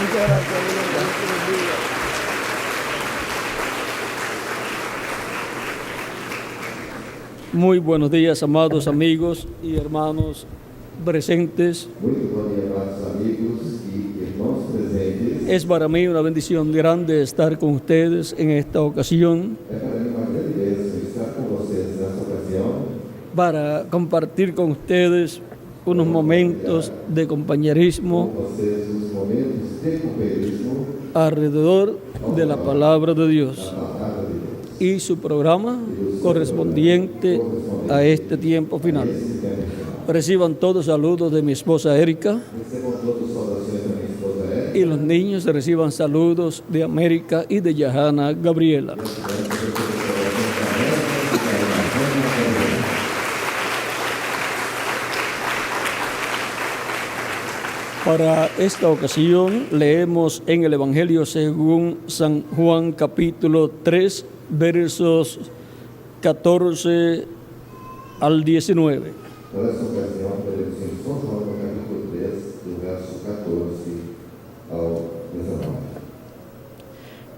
Muchas gracias. Dios te bendiga. Muy buenos días, amados amigos y hermanos presentes. Muito bom dia, amados amigos e irmãos presentes. Es para mí una bendición grande estar con ustedes en esta ocasión É para mim uma grande bênção estar com vocês nessa ocasião para compartir con ustedes unos momentos de compañerismo com vocês os momentos de companheirismo alrededor de la palabra de Dios da palavra de Deus. y su programa correspondiente a este tiempo final. Reciban todos saludos de mi esposa Erika Recebam todos saudações da minha esposa Érica. y los niños reciban saludos de América y de Yahana Gabriela. Para esta ocasión leemos en el Evangelio según San Juan capítulo 3 versos 14 al 19. Para essa ocasião, veremos em São João, no capítulo 3, do verso 14 ao 19.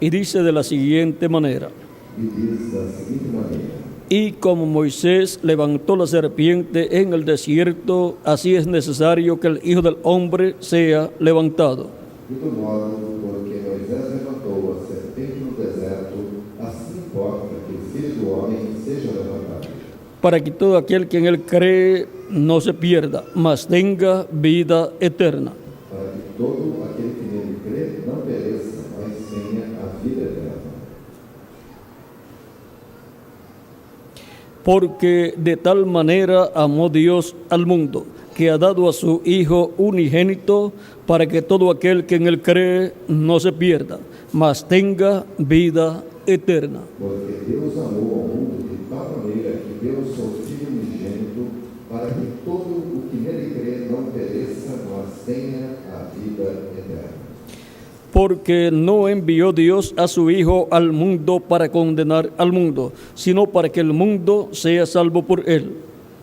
Y dice de la siguiente manera: E diz da seguinte maneira: y como Moisés levantó la serpiente en el desierto, así es necesario que el Hijo del Hombre sea levantado, E do modo porque Moisés levantou a serpente no deserto, assim importa que o Filho do Homem seja levantado, para que todo aquel que en él cree no se pierda, mas tenga vida eterna. para que todo aquele que nele crê não pereça, mas tenha a vida eterna. Porque de tal manera amó Dios al mundo, que ha dado a su Hijo unigénito, para que todo aquel que en él cree no se pierda, mas tenga vida eterna. Porque Deus amou ao mundo de tal maneira que deu o seu Filho unigênito, para que todo o que nele crê não pereça, mas tenha a vida eterna. Porque no envió Dios a su Hijo al mundo para condenar al mundo, sino para que el mundo sea salvo por él.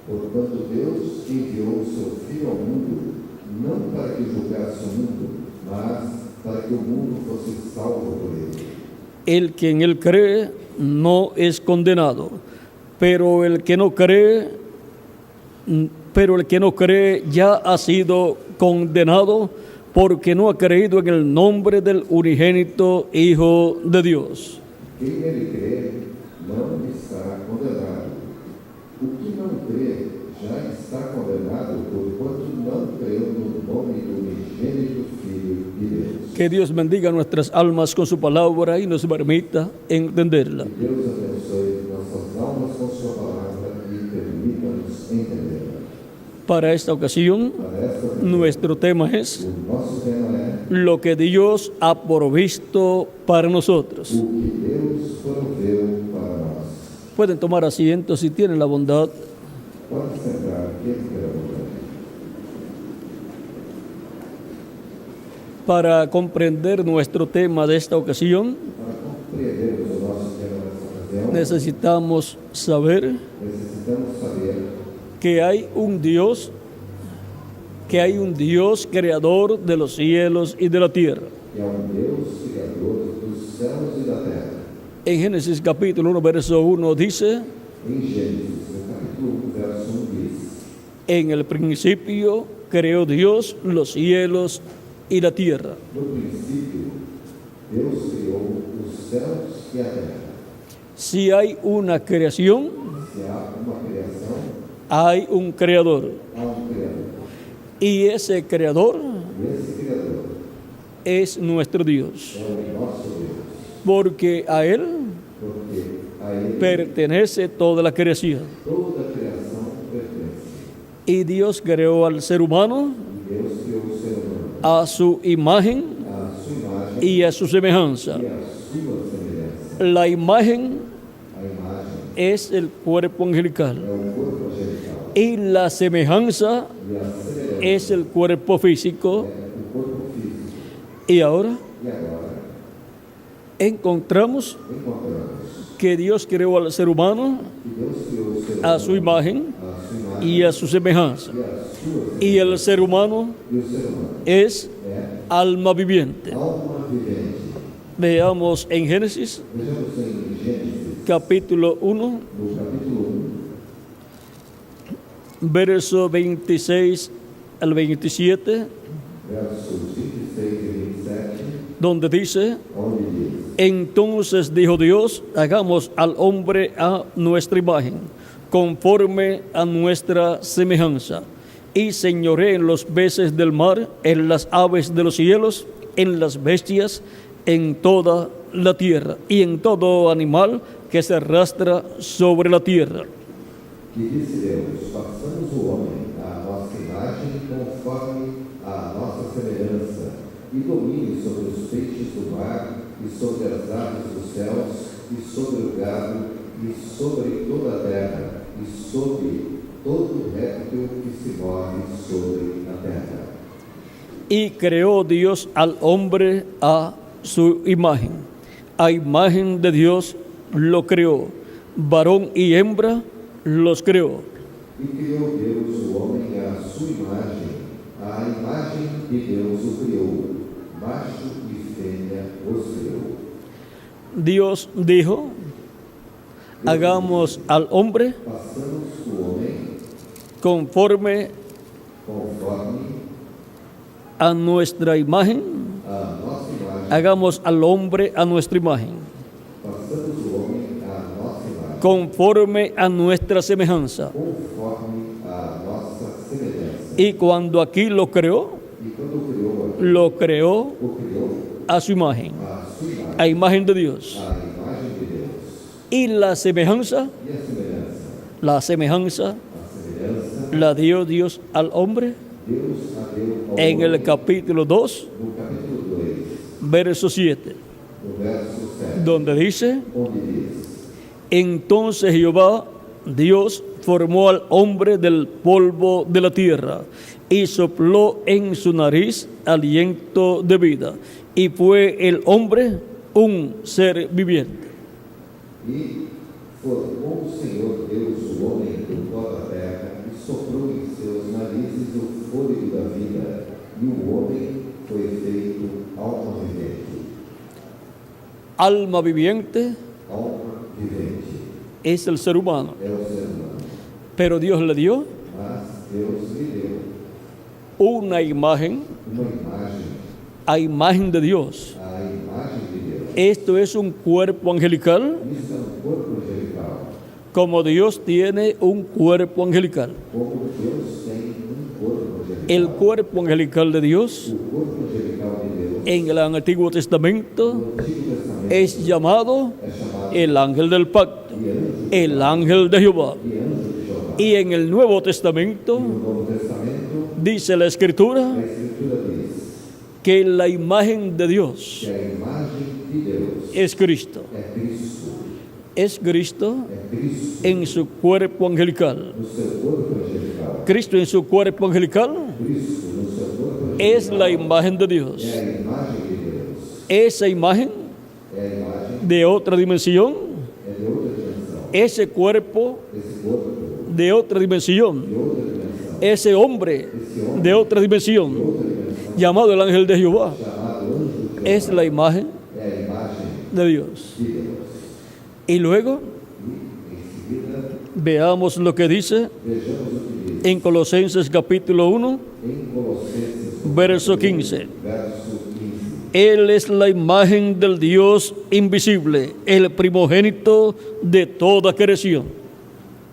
Portanto, Deus enviou o seu Filho ao mundo, não para que julgasse o mundo, mas para que o mundo fosse salvo por ele. El que en él cree no es condenado, pero el que no cree ya ha sido condenado, porque no ha creído en el nombre del unigénito Hijo de Dios. Quem nele crê não está condenado. O que não crê já está condenado, porquanto não creu no nome do unigênito Filho de Deus. Que Dios bendiga nuestras almas con su palabra y nos permita entenderla. Que Deus abençoe nossas almas com sua palavra e permita-nos entendê-la. Para esta ocasión, Para esta nuestro tema es o nosso tema é lo que Dios ha provisto para nosotros. o que Deus proveu para nós. Pueden tomar asiento si tienen la bondad. Pode sentar aqui, pela Para comprender nuestro tema de esta ocasión, Para compreendermos o nosso tema nessa ocasião, necesitamos saber necessitamos saber que hay un Dios creador de los cielos y de la tierra. que há Deus Criador dos céus e da terra. En Génesis capítulo 1, verso 1 dice: Em Gênesis, no capítulo 1, verso 1 diz: en el principio creó Dios los cielos y la tierra. No princípio, Deus criou os céus e a terra. Si hay una creación, Se há uma criação, hay un creador. há Criador. Y ese creador E esse Criador es nuestro Dios, é o nosso Deus, porque a Él porque a Ele pertenece toda la creación. toda a criação pertence. Y Dios creó al ser humano E Deus criou o ser humano a su imagen à sua imagem y a su semejanza. e à sua semelhança. La imagen A imagem es el cuerpo angelical é o corpo angelical y la semejanza e a semelhança es el cuerpo físico. é o corpo físico. Y ahora E agora encontramos encontramos que Dios creó al ser humano que Deus criou o ser humano a su imagen à sua imagem y a su semejanza. e à sua Y el ser humano e o ser humano es alma viviente. alma vivente. Veamos en Génesis, Vejamos em Gênesis, capítulo 1, no capítulo 1, verso 26 al 27, versos 26 e 27, donde dice: onde diz: entonces dijo Dios, hagamos al hombre a nuestra imagen, conforme a nuestra semejanza, y señoree en los peces del mar, en las aves de los cielos, en las bestias, en toda la tierra, y en todo animal que se arrastra sobre la tierra. E disse Deus: façamos o homem à nossa imagem, conforme a nossa semelhança, e domine sobre os peixes do mar, e sobre as aves dos céus, e sobre o gado, e sobre toda a terra, e sobre todo réptil que se move sobre a terra. Y creó Dios al hombre a su imagen. A imagen de Dios lo creó. Varón y hembra los creó. E criou Deus o homem à sua imagem de Deus o criou, macho e fêmea os criou. Dios dijo, hagamos al hombre Façamos o homem conforme conforme a nuestra imagen. a nossa imagem. Hagamos al hombre a nuestra imagen, Façamos o homem à nossa imagem, conforme a nuestra semejanza. conforme a nossa semelhança. Y cuando aquí lo creó, E quando criou, lo creó o criou a su imagen, a sua imagem, a imagen de Dios. a imagem de Deus. Y la semejanza, E a semelhança? la semejanza A semelhança, la dio Dios al hombre Deus a deu ao en el homem capítulo 2, no capítulo 2, verso 7, no verso 7, donde dice: onde diz: entonces Jehová Dios formó al hombre del polvo de la tierra y sopló en su nariz aliento de vida, y fue el hombre un ser viviente. E formou o Senhor Deus o homem do pó da terra e soprou em seus narizes o fôlego da vida, e o homem foi feito alma vivente. Alma viviente Alma vivente es el ser humano, é o ser humano, pero Dios le dio mas Deus lhe deu una imagen uma imagem, a imagen de Dios. a imagem de Deus. Esto es un cuerpo angelical, Isso é um corpo angelical, como Dios tiene un cuerpo angelical. como Deus tem um corpo angelical. El cuerpo angelical de Dios O corpo angelical de Deus en el Antiguo Testamento no Antigo Testamento es llamado é chamado el ángel del pacto, de anjo, el ángel de Jehová. de anjo de Jeová. Y en el Nuevo Testamento No Novo Testamento, dice la Escritura a Escritura diz que la imagen de Dios que a imagem de Deus es Cristo. é Cristo, Es Cristo é Cristo en su cuerpo angelical. no seu corpo angelical. Cristo en su cuerpo angelical Cristo no seu corpo es angelical la imagen de Dios. é a imagem de Deus, Esa imagen é a imagem, de otra dimensión, é de outra dimensão. ese cuerpo Esse corpo de otra dimensión, de outra dimensão, ese hombre de otra dimensión, outra dimensão, llamado el ángel de Jehová, chamado anjo de Jeová, es la imagen é a imagem de Dios. de Deus. Y luego E em seguida, veamos lo que dice vejamos o que diz en Colosenses capítulo 1, em Colossenses, verso 15. verso 15. Él es la imagen del Dios invisible, el primogénito de toda creación.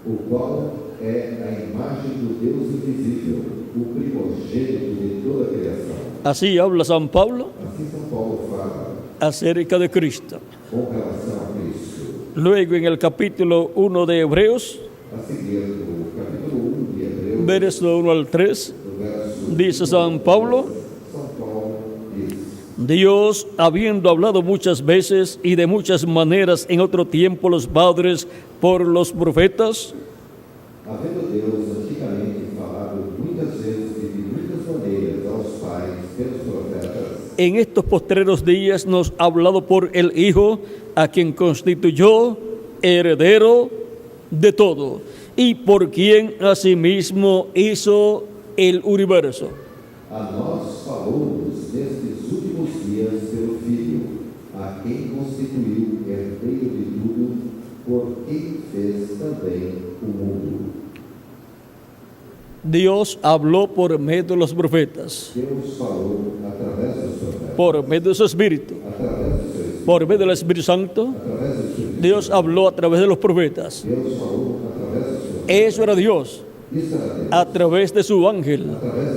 O qual é a imagem do Deus invisível, o primogênito de toda a criação. Así habla San Pablo Assim São Paulo fala acerca de Cristo. com relação a Cristo. Luego en el capítulo 1 de Hebreos, A seguir, no capítulo 1 de Hebreus, verso 1 al 3, no verso dice San Pablo: São Paulo diz: Dios, habiendo hablado muchas veces y de muchas maneras en otro tiempo los padres por los profetas, havendo Deus antigamente falado muitas vezes e de muitas maneiras aos pais pelos profetas, en estos postreros días nos ha hablado por el Hijo, a quien constituyó heredero de todo, y por quien asimismo hizo el universo. a nós falou-nos nestes últimos días pelo Filho, a quem constituiu herdeiro de tudo, por quem fez também o mundo. Dios habló por medio de los profetas, Deus falou através dos profetas, por medio de su Espíritu, através do seu Espírito, por medio del Espíritu Santo. através do Espírito. Dios habló a través de los profetas. Deus falou através dos profetas. Eso era Dios, Isso era Deus. a través de su ángel,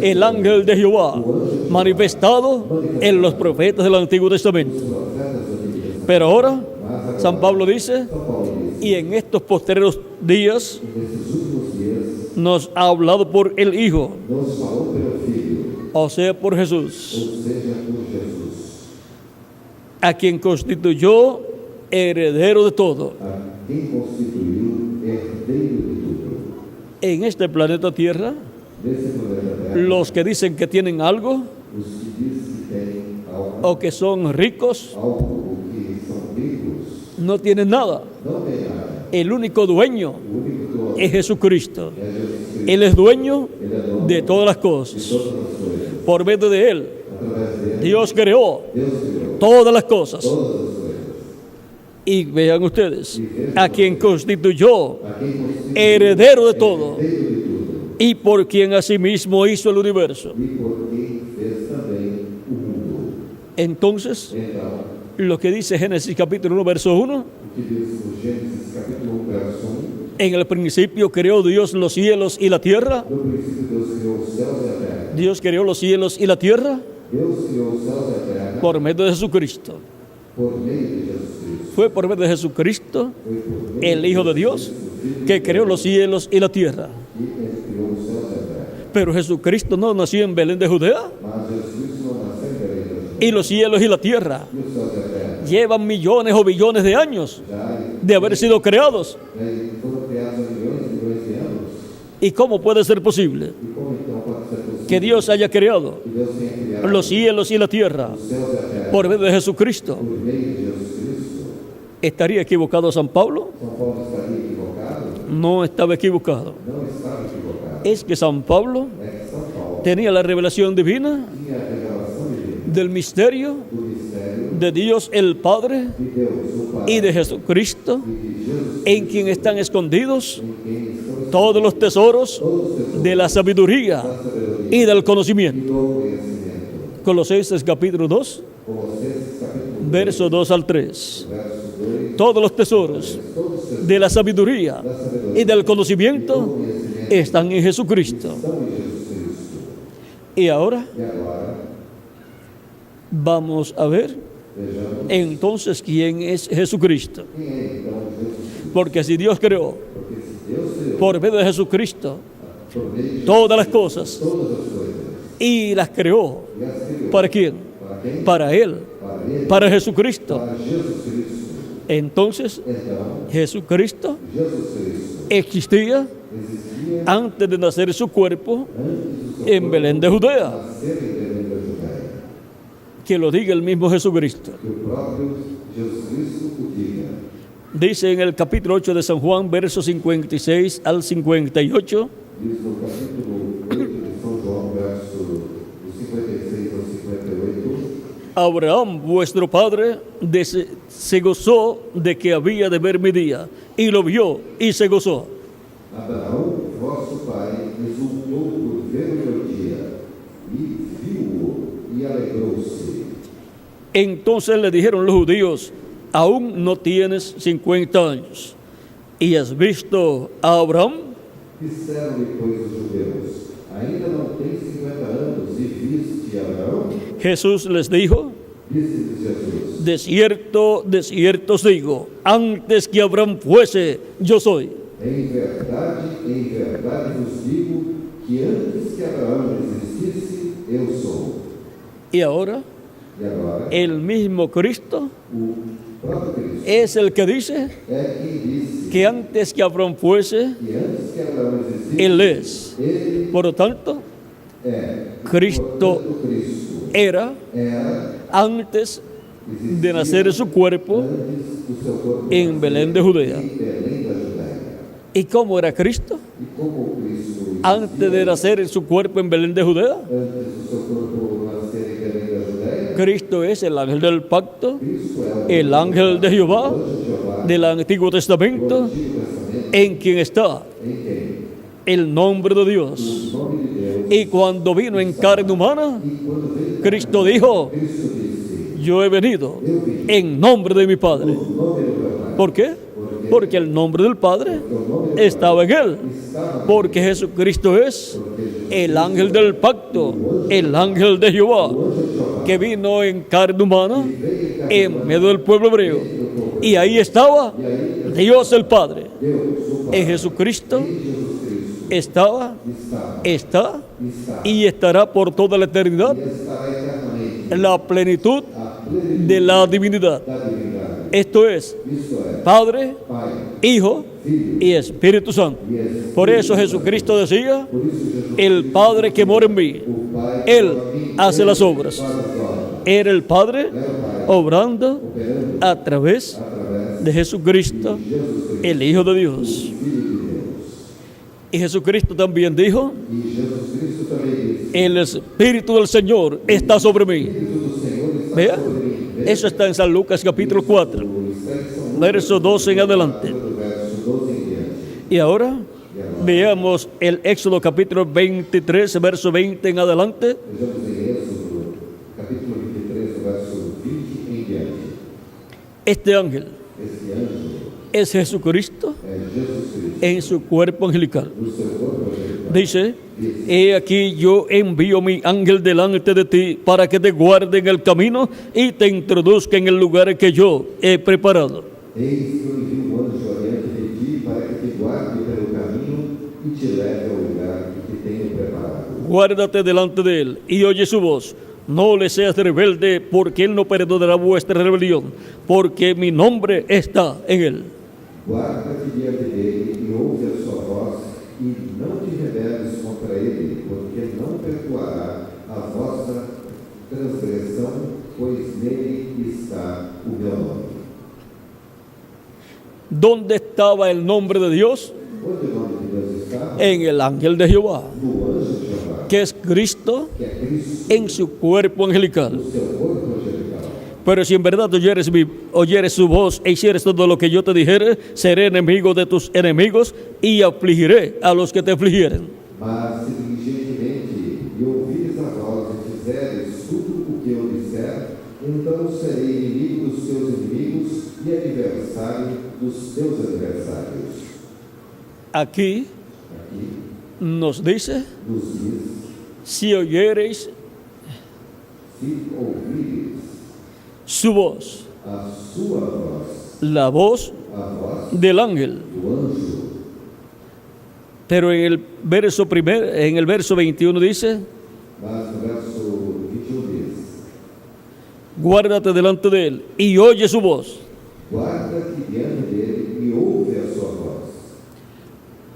el ángel de Jehová, manifestado en los profetas del Antiguo Testamento. Os profetas do Antigo Testamento. Pero ahora, Mas agora, San Pablo dice, São Paulo diz, y en estos posteriores días nesses últimos días, nos ha hablado por el Hijo, nos falou pelo Filho, o sea, por Jesús, ou seja, por Jesus, a quien constituyó heredero de todo. a quem constituiu herdeiro de tudo. En este planeta Tierra, Nesse planeta Terra, los que dicen que tienen algo os que dizem que têm algo, o que son ricos ou que são ricos, no tienen nada. não têm nada. El único dueño O único dono es Jesucristo. é Jesus Cristo. Él es dueño Ele é dono de todas las de cosas. todas as coisas. Por medio de Él, Através dele, Dios creó Deus criou todas las cosas. todas as coisas. Y vean ustedes, a quien constituyó A quem constituiu heredero de todo herdeiro de tudo. y por quien asimismo hizo el universo. E por quem fez também o mundo. Entonces, Então, lo que dice Génesis capítulo 1, verso 1, o que diz o Gênesis capítulo 1, verso 1, en el principio creó Dios los cielos y la tierra. no princípio Deus criou os céus e a terra. Dios creó los cielos y la tierra Deus criou os céus e a terra por medio de Jesucristo. por meio de Jesus Cristo. Fue por medio de Jesucristo, Foi por meio el Hijo de Dios, que creó los cielos y la tierra. que ele criou os céus e a terra. Pero Jesucristo no nació en Belén de Judea, Mas Jesus Cristo não nasceu em Belém da Judéia. y los cielos y la tierra E os céus e a terra llevan millones o billones de años já de haber sido creados. foram criados há milhões e milhões de anos. ¿Y cómo puede ser posible E como então pode ser possível que Dios haya creado que Deus tenha criado los cielos y la tierra os céus e a terra por medio de Jesucristo? por meio de Jesus Cristo? ¿Estaría equivocado San Pablo? São Paulo estaria equivocado? No estaba equivocado. Não estava equivocado. Es que San Pablo É que São Paulo tenía la revelación divina tinha a revelação divina del misterio do mistério de Dios el Padre de Deus, o Pai, y de Jesucristo, e de Jesus, en quien están escondidos em quem estão todos los tesoros todos os tesouros de la sabiduría da sabedoria y del e conocimiento. do conhecimento. Colosenses capítulo 2, Colossenses capítulo 2, verso 2 al 3. verso 2, Todos los tesoros todos os tesouros de la sabiduría da sabedoria y del e do conocimiento conhecimento están en Jesucristo. estão em Jesus Cristo. Y ahora E agora, vamos a ver vejamos entonces quién es Jesucristo. quem é então Jesus Cristo. Porque si Dios creó Porque se Deus criou por medio de Jesucristo por meio de todas las cosas todas as coisas, y las creó, e as criou ¿para quién? para quem? Para Él, Para Ele, para Jesucristo. para Jesus Cristo. Entonces Então, Jesucristo Jesus Cristo existía existia antes de nacer su cuerpo antes do seu en Belén de Judea. nascer em Belém da Judéia. Que lo diga el mismo Jesucristo. Que o próprio Jesus Cristo o diga. Dice en el capítulo 8 de San Juan, versos 56 al 58, Diz no capítulo 8 de São João, verso do 56 ao 58, Abraham, vuestro padre, se gozó de que había de ver mi día, y lo vio y se gozó. Abraão, vosso pai, exultou por ver o meu dia, e viu-o, e alegrou-se. Entonces le dijeron los judíos, aún no tienes 50 años, y has visto a Abraham. Disseram-lhe, pois, os judeus, ainda não tens 50 anos, e viste Abraão? Jesús les dijo, Disse-lhes Jesus, de cierto, de cierto os digo, antes que Abraham fuese, yo soy. em verdade vos digo, que antes que Abraão existisse, eu sou. Y ahora, E agora, el mismo Cristo o próprio Cristo es el que dice é quem disse que antes que Abraham fuese, que antes que Abraão existisse, Él es. ele Por lo tanto, é. Cristo Portanto, Cristo era era, antes de existia nacer su cuerpo antes do seu corpo en Belén de Judea. em Belém da Judéia. ¿Y cómo era Cristo E como Cristo antes de nacer su cuerpo en Belén de Judea? antes do seu corpo nascer em Belém da Judéia, Cristo es el ángel del pacto, Cristo é o el ángel de Jehová anjo de Jeová, del Antiguo do Testamento, Antigo Testamento, en quien está em quem el nombre de Dios. o nome de Deus. Y cuando vino en carne humana, E quando veio Cristo dijo, Cristo disse, yo he venido en nombre de mi Padre. o nome do meu Pai. ¿Por qué? Porque el nombre del Padre estaba en él. Porque Jesucristo es el ángel del pacto, el ángel de Jehová, que vino en carne humana en medio del pueblo hebreo. Y ahí estaba Dios el Padre. En Jesucristo estaba, está y estará por toda la eternidad Estará eternamente la plenitud a plenitude de la divinidad. da divindade. Esto es Isto é, Padre, Pai, Hijo y Espíritu Santo. e Espírito. Por eso Jesucristo decía, Por isso Jesus, el Padre que mora en mí, o Pai, Él a mim, hace ele las obras. faz as obras. Era el Padre Era o Pai, obrando operando a través através de Jesucristo, de Jesus Cristo, el Hijo de Dios. Filho de Deus. Y Jesucristo también dijo, E Jesus Cristo também disse, el Espíritu del Señor está sobre mí. o Espírito do Senhor está Vea, sobre mí. eso está en San Lucas capítulo 4, verso 12 en adelante. Do verso 12 em diante. Y ahora veamos el Éxodo capítulo 23, verso 20 en adelante. Vejamos em Êxodo, capítulo 23, do verso 20 em diante. Este ángel Este anjo es Jesucristo é Jesus Cristo, en su cuerpo angelical. no seu corpo angelical. Dice, he aquí yo envío mi ángel delante de ti para que te guarde en el camino y te introduzca en el lugar que yo he preparado. Eis que eu envio um anjo adiante de ti para que te guarde pelo caminho e te leve ao lugar que te tenho preparado. Guárdate delante de él y oye su voz. No le seas rebelde, porque él no perdonará vuestra rebelión, porque mi nombre está en él. Guarda-te diante dele e ouve a sua voz, e não te rebeles contra ele, porque não perdoará a vossa transgressão, pois nele está o meu nome. ¿Dónde estaba el nombre de Dios? Onde o nome de Deus está? En el ángel de Jehová, No anjo de Jeová, que es Cristo que é Cristo, en su cuerpo angelical. no seu corpo angelical. Pero si en verdad oyeres su voz e hicieres todo lo que yo te dijere, seré enemigo de tus enemigos y afligiré a los que te afligieren. Mas se diligentemente e ouvires a voz e fizeres tudo o que eu disser, então serei inimigo dos teus inimigos e adversário dos teus adversários. Aquí Aqui nos dice, nos diz, si oyereis se ouvires su voz, a sua voz, la voz a voz del ángel. do anjo. Pero en el verso 21 dice, Mas no verso 21 diz, guárdate delante de él y oye su voz, guarda-te diante dele e ouve a sua voz,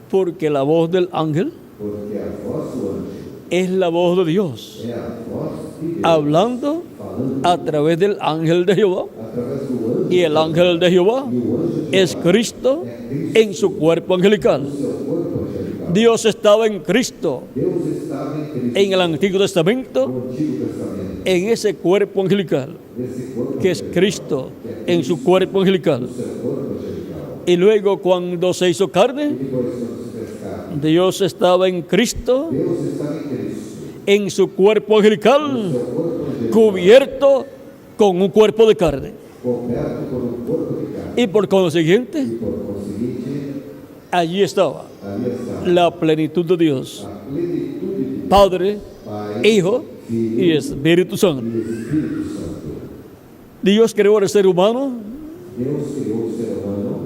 porque la voz del ángel porque a voz do anjo es la voz de Dios, é a voz de Deus, hablando falando a través del ángel de Jehová. através do anjo, Y el ángel de Jehová e o anjo de es Cristo en su cuerpo angelical. seu corpo angelical. Dios estaba en Cristo Deus estava em Cristo, en el Antiguo Testamento, no Antigo Testamento, en ese cuerpo angelical, nesse corpo que es Cristo en su cuerpo angelical. no seu corpo angelical. Y luego cuando se hizo carne, Depois, quando se fez carne, Dios estaba en Cristo Deus estava em Cristo, en su cuerpo angelical, seu corpo angelical, cubierto con un cuerpo de carne. coberto por um corpo de carne. Y por consiguiente, E por conseguinte, allí estaba ali está la plenitud de Dios, a plenitude de Padre, Pai Hijo y Espíritu Santo. e Espírito Santo. Dios creó al ser humano Deus criou o ser humano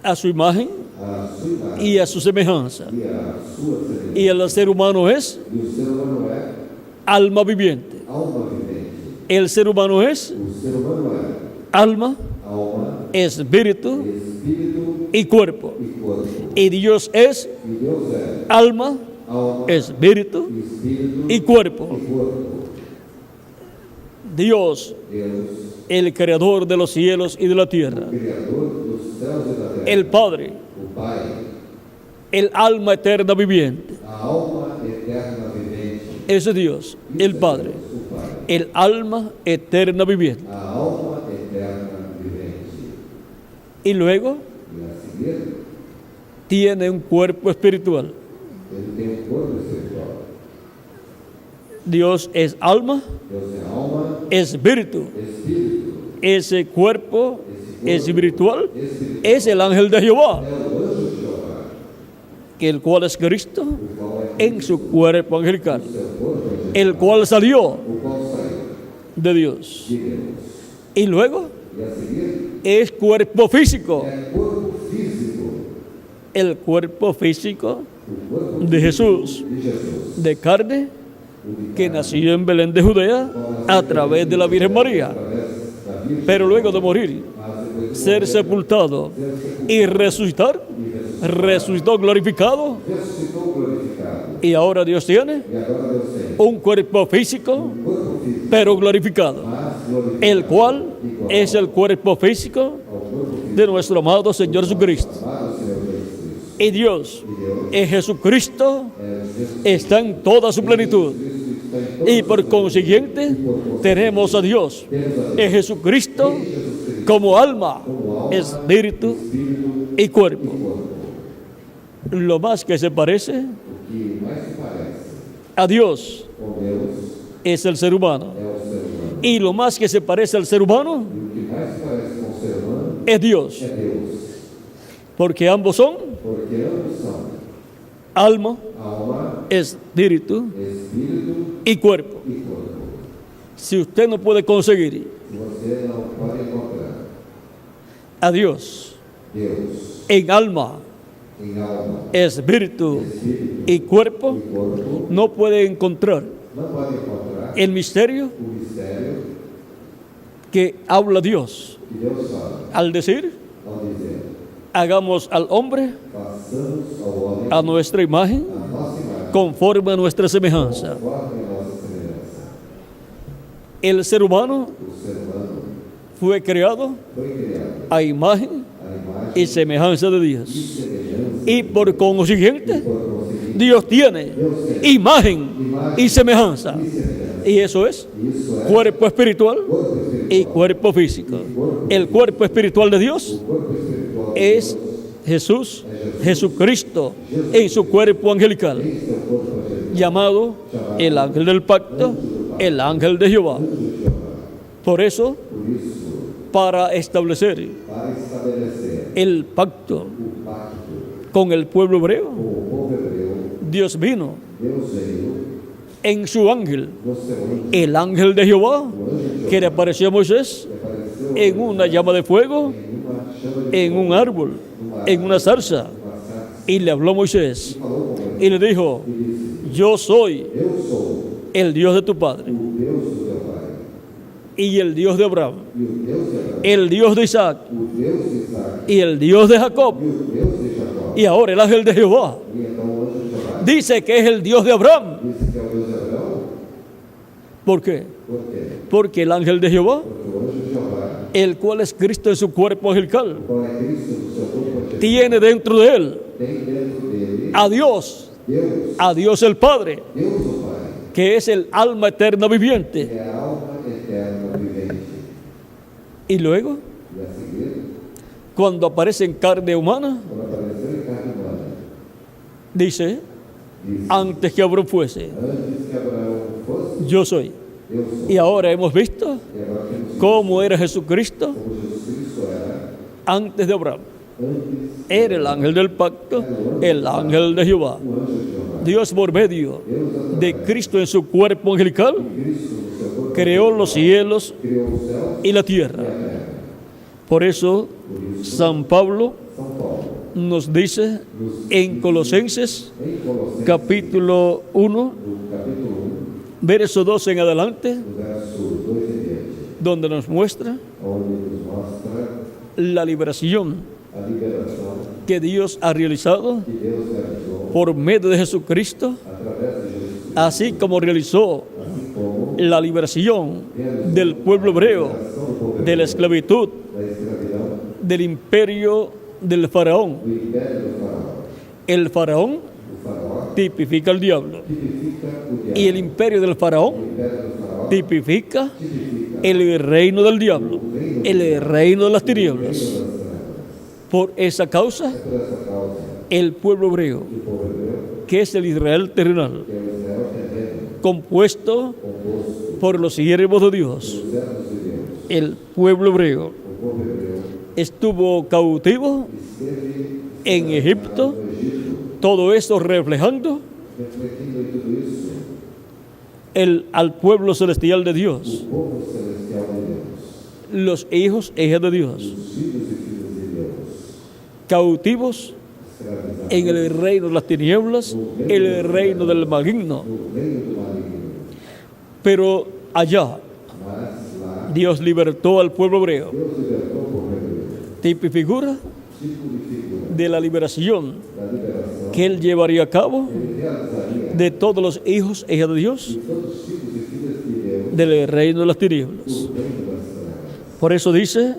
a su imagen a sua imagem y a su semejanza. e a sua semelhança. Y el ser humano es E o ser humano é alma viviente. alma vivente. El ser humano es O ser humano é alma, alma, espíritu espírito y cuerpo. e corpo. Y Dios es E Deus é alma, alma, espíritu espírito y cuerpo. e corpo. Dios, Deus, el creador de los cielos y de la tierra. Criador dos céus e da terra. El Padre, O Pai, el alma eterna viviente. a alma eterna vivente. Ese Dios, el Padre. O Pai. el alma eterna viviente. a alma eterna vivente. Y luego E a seguir, tiene un cuerpo espiritual. ele tem um corpo espiritual. Dios es alma, Deus é alma, espíritu. espírito. Ese cuerpo espiritual Espírito es el ángel de Jehová, é o anjo de Jeová, el cual es Cristo o qual é en su cuerpo angelical, seu corpo angelical, el cual salió o qual saiu de Dios. de Deus. Y luego E a seguir, es cuerpo físico, é corpo físico, el cuerpo físico o corpo de Jesús, de Jesus, de carne, o de que nació en Belén de Judea a través de la Virgen María, através da Virgem, pero luego de morir, mas depois de ser sepultado y resucitar, resucitó glorificado, ressuscitou glorificado. y ahora Dios tiene E agora Deus tem un cuerpo físico, corpo físico, pero glorificado, mas glorificado el cual es el cuerpo físico ao corpo físico, de nuestro amado Señor Jesucristo. amado Senhor Jesus Cristo. Y Dios, en Jesucristo, Jesus está en toda su plenitud. Cristo está em todo Y por consiguiente, tenemos a Dios en Jesucristo como alma, espíritu y cuerpo. Lo más que se parece o que mais se parece a Dios com Deus es el ser humano. é o ser humano. Y lo más que se parece al ser humano E o que mais se parece com o ser humano es Dios. é Deus. Porque ambos son Porque ambos são alma, alma, espíritu espírito y cuerpo. e corpo. Si usted no puede conseguir Se você não pode encontrar a Dios Deus en alma, em alma, espíritu espírito y cuerpo, e corpo, no puede encontrar não pode encontrar el misterio o mistério que habla Dios que Deus fala al decir, ao dizer: hagamos al hombre façamos ao homem a nuestra imagen, a nossa imagem, conforme a nuestra semejanza. conforme a nossa semelhança. El ser humano O ser humano fue creado foi criado a imagen à imagem y semejanza de e Dios. semelhança, Y por consiguiente, por conseguinte, Dios tiene imagen y semejanza. e semelhança. Y eso es Isso é cuerpo espiritual corpo espiritual. y cuerpo físico. El cuerpo espiritual de Dios O corpo espiritual es Jesús, Jesucristo, en su cuerpo angelical, é seu corpo angelical, llamado el ángel del pacto, el ángel de Jehová. de Jeová. Por eso, Por isso, para establecer para estabelecer el pacto o pacto con el pueblo hebreo, com o povo hebreu, Dios vino Deus veio en su ángel, no seu anjo, el ángel de Jehová, o anjo de que le apareció a Moisés que apareceu en una llama de fuego, em uma chama de en un árbol, en una zarza, uma sarça, y le habló a Moisés falou com ele y le dijo, e disse: yo soy Eu sou el Dios de tu padre o Deus do teu pai, y el Dios de Abraham, e o Deus de Abraão, el Dios de Isaac o Deus de Isaac, y el Dios de Jacob. e o Deus de Jacó. Y ahora el ángel de Jehová E então o anjo de Jeová dice que es el Dios de Abraham. disse que é o Deus de Abraão. ¿Por qué? Por quê? Porque el ángel de Jehová, Porque o anjo de Jeová, el cual es Cristo en su cuerpo angelical, qual é Cristo do seu corpo angelical, tiene dentro de él tem dentro dele a Dios el Padre, Deus o Pai, que es el alma eterna viviente. que é a alma eterna vivente. Y luego, E a seguir, cuando aparece en carne humana, quando apareceu em carne humana, dice, disse: antes que Abraham fuese, Antes que Abraão fosse, yo soy. eu sou. Y ahora hemos visto E agora temos cómo era Jesucristo como Jesus Cristo era antes de Abraham. antes Era el ángel del pacto, el ángel de Jehová. o anjo de Jeová. Dios por medio Deus, de Cristo en su cuerpo angelical, Cristo no seu corpo, creó los cielos criou os céus y la e a tierra. terra. Por eso, Por isso, San Pablo São Paulo, nos dice en Colosenses em Colossenses, capítulo 1, no capítulo 1, verso 12 en adelante, no verso 2 em diante, donde nos muestra onde nos mostra la liberación a liberação que Dios ha realizado que Deus realizou por medio de Jesucristo, através de Jesus, así como realizó assim como la liberación del pueblo hebreo a liberação do povo de la esclavitud, da escravidão del imperio del faraón. do império do faraó. El faraón O faraó tipifica al diablo tipifica o diabo. y el imperio del O faraón império do faraó tipifica el reino del diablo, el reino de las tinieblas. Por esa causa, Por essa causa, el pueblo hebreo, o povo hebreu, que es el Israel terrenal, que é o Israel terreno, compuesto composto por los siervos de Dios, dos servos de Deus, el pueblo hebreo, o povo hebreu, estuvo cautivo esteve en Egipto, no Egito, todo eso reflejando refletindo em tudo isso al pueblo celestial de Dios, o povo celestial de Deus, los hijos e hijas de Dios, os filhos e filhas de Deus, cautivos escravizados en el reino de las tinieblas, el reino del maligno. no reino do maligno. Pero allá Mas lá, Dios libertó al pueblo hebreo, Deus libertou o povo hebreu, tipo y figura tipo de figura de la liberación da liberação que Él llevaría a cabo que ele realizaria de todos los hijos e hijas de Dios de todos os filhos e filhas de Deus del reino de las tinieblas. do reino das trevas. Por eso dice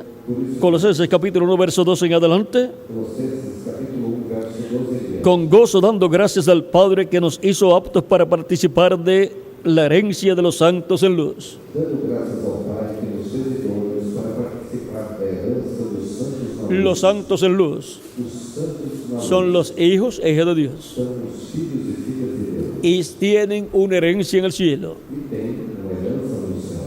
Colosenses capítulo 1, verso 12 en adelante: Colossenses capítulo 1, verso 12 diz: con gozo dando gracias al Padre que nos hizo aptos para participar de la herencia de los santos en luz. dando graças ao Pai que nos fez idôneos para participar da herança dos santos na luz. Los santos en luz Os santos na luz son los hijos e hijas de Dios são os filhos e filhas de Deus y tienen una herencia en el cielo. e têm uma herança no céu.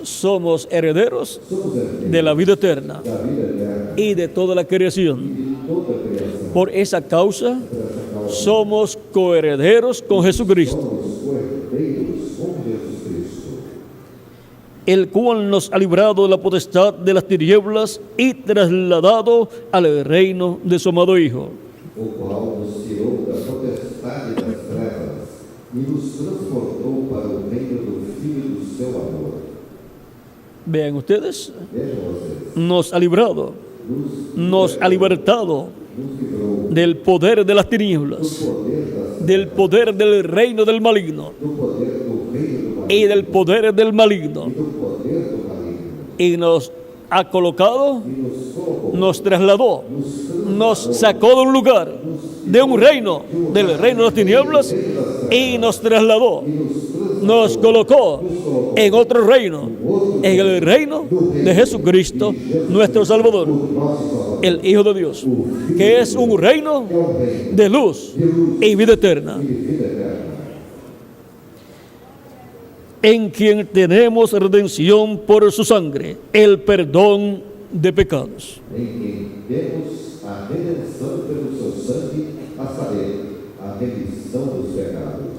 Somos herederos Somos herdeiros de la vida eterna da vida eterna y de toda la creación. e de toda a criação. Por esa causa Por essa causa, somos coherederos con Jesucristo, somos coherdeiros com Jesus Cristo, el cual nos ha librado de la potestad de las tinieblas y trasladado al reino de su amado Hijo. o qual nos tirou da potestade das trevas e nos transportou para o reino do Filho do seu amor. Vean ustedes, Vejam vocês, nos ha librado, nos ha libertado nos livrou del poder de las do tinieblas, poder das del poder del reino del maligno do poder do reino do maligno y del poder del maligno, e do poder do maligno y nos ha colocado, e nos colocou, nos trasladó, nos sacó de un lugar, de un reino, del reino de las tinieblas, y nos trasladó, nos colocó en otro reino, en el reino de Jesucristo, nuestro Salvador, el Hijo de Dios, que es un reino de luz y vida eterna, en quien tenemos redención por su sangre, el perdón de pecados. em quem temos a redenção pelo seu sangue, a saber, a remissão dos pecados.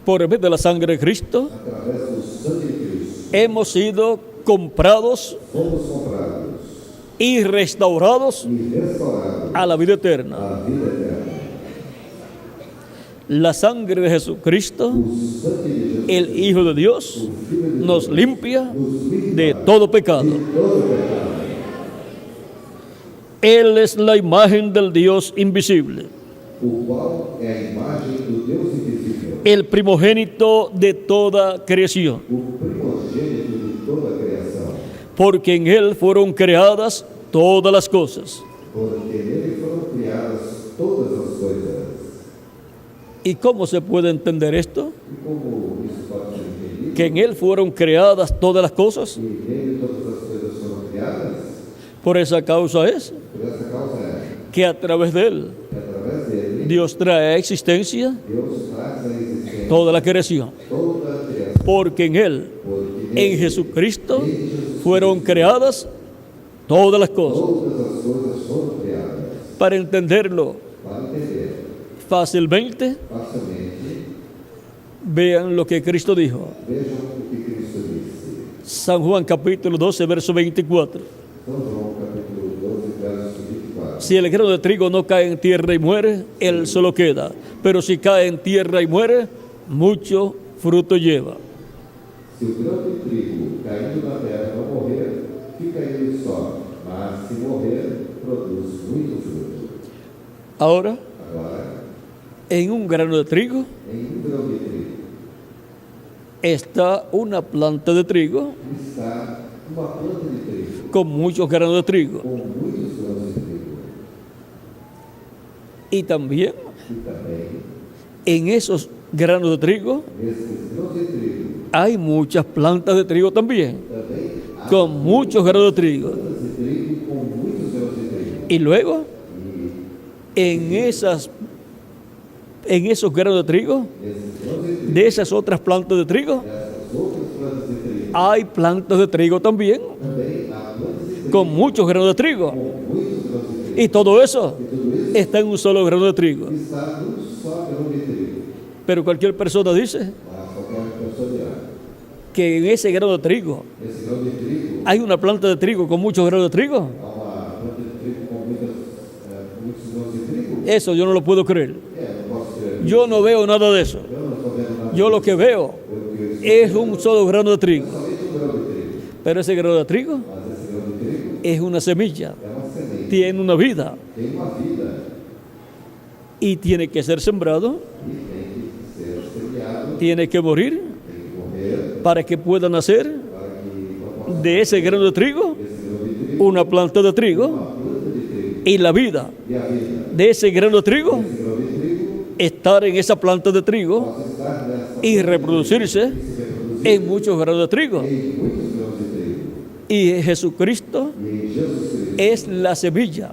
Por medio de la sangre de Cristo, Através do sangue de Cristo, hemos sido comprados fomos comprados y restaurados e restaurados a la vida eterna. à vida eterna. La sangre de Jesucristo, O sangue de Jesus, el Hijo de Dios, o Filho de nos limpia nos livra de todo pecado. de todo pecado. Él es la imagen del Dios invisible, O qual é a imagem do Deus invisível, el primogénito de toda creación, o primogênito de toda a criação, porque en Él fueron creadas todas las cosas. porque nele foram criadas todas as coisas. ¿Y cómo se puede entender esto? E como isso pode ser entendido? Que en Él fueron creadas todas las cosas. E nele todas as coisas foram criadas. Por esa causa es Por essa causa é que a través de Él que através dele Dios trae a existencia Deus traz a existência toda la creación. toda a criação. Porque en Él, Porque en Jesucristo, fueron creadas todas las cosas. todas as coisas foram criadas. Para entenderlo Para entender fácilmente, facilmente, vean lo que Cristo dijo. vejam o que Cristo disse. San Juan capítulo 12, verso 24. São João capítulo 12, verso 24. Si el grano de trigo no cae en tierra y muere, él solo queda. Pero si cae en tierra y muere, mucho fruto lleva. Se o grão de trigo caindo na terra não morrer, fica ele só, mas se morrer, produz muito fruto. Ahora, Agora, en un grano de trigo em grão de trigo está una planta de trigo está uma planta de trigo con muchos granos de trigo. com muitos grãos de trigo. Y también E também, en esos granos de trigo nesses grãos de trigo, hay muchas plantas de trigo también, também há con muchos granos de trigo. plantas de trigo com muitos grãos de trigo. Y luego, en esos granos de trigo, Esses grãos de trigo, de esas otras plantas de trigo, essas outras plantas de trigo, hay plantas de trigo también, também há plantas de trigo con muchos granos de trigo. com muitos grãos de trigo. Y todo eso E tudo isso está en un solo grano de trigo. está num só grão de trigo. Pero cualquier persona dice Mas qualquer pessoa dirá, que en ese grano de trigo esse grão de trigo, hay una planta de trigo con muchos granos de trigo. há uma planta de trigo com muitos grãos de trigo? Eso yo no lo puedo creer. Não posso crer. Yo no veo nada de eso. Eu não estou vendo nada. Yo lo que veo Eu vejo es un solo grano de trigo. somente grão de trigo. Pero ese grano de trigo Mas esse grão de trigo es una semilla, é uma semente, tiene una vida tem uma vida y tiene que ser sembrado, e tem que ser semeado, tiene que morir tem que morrer para que pueda nacer para que possa de ese grano de trigo esse grão de trigo, una planta de trigo, uma planta de trigo. y la vida E a vida de ese grano de trigo desse grão de trigo estar en esa planta de trigo possa estar nessa y reproducirse se reproduzir en muchos granos de trigo. em muitos grãos de trigo. Y Jesucristo E em Jesus Cristo es la semilla,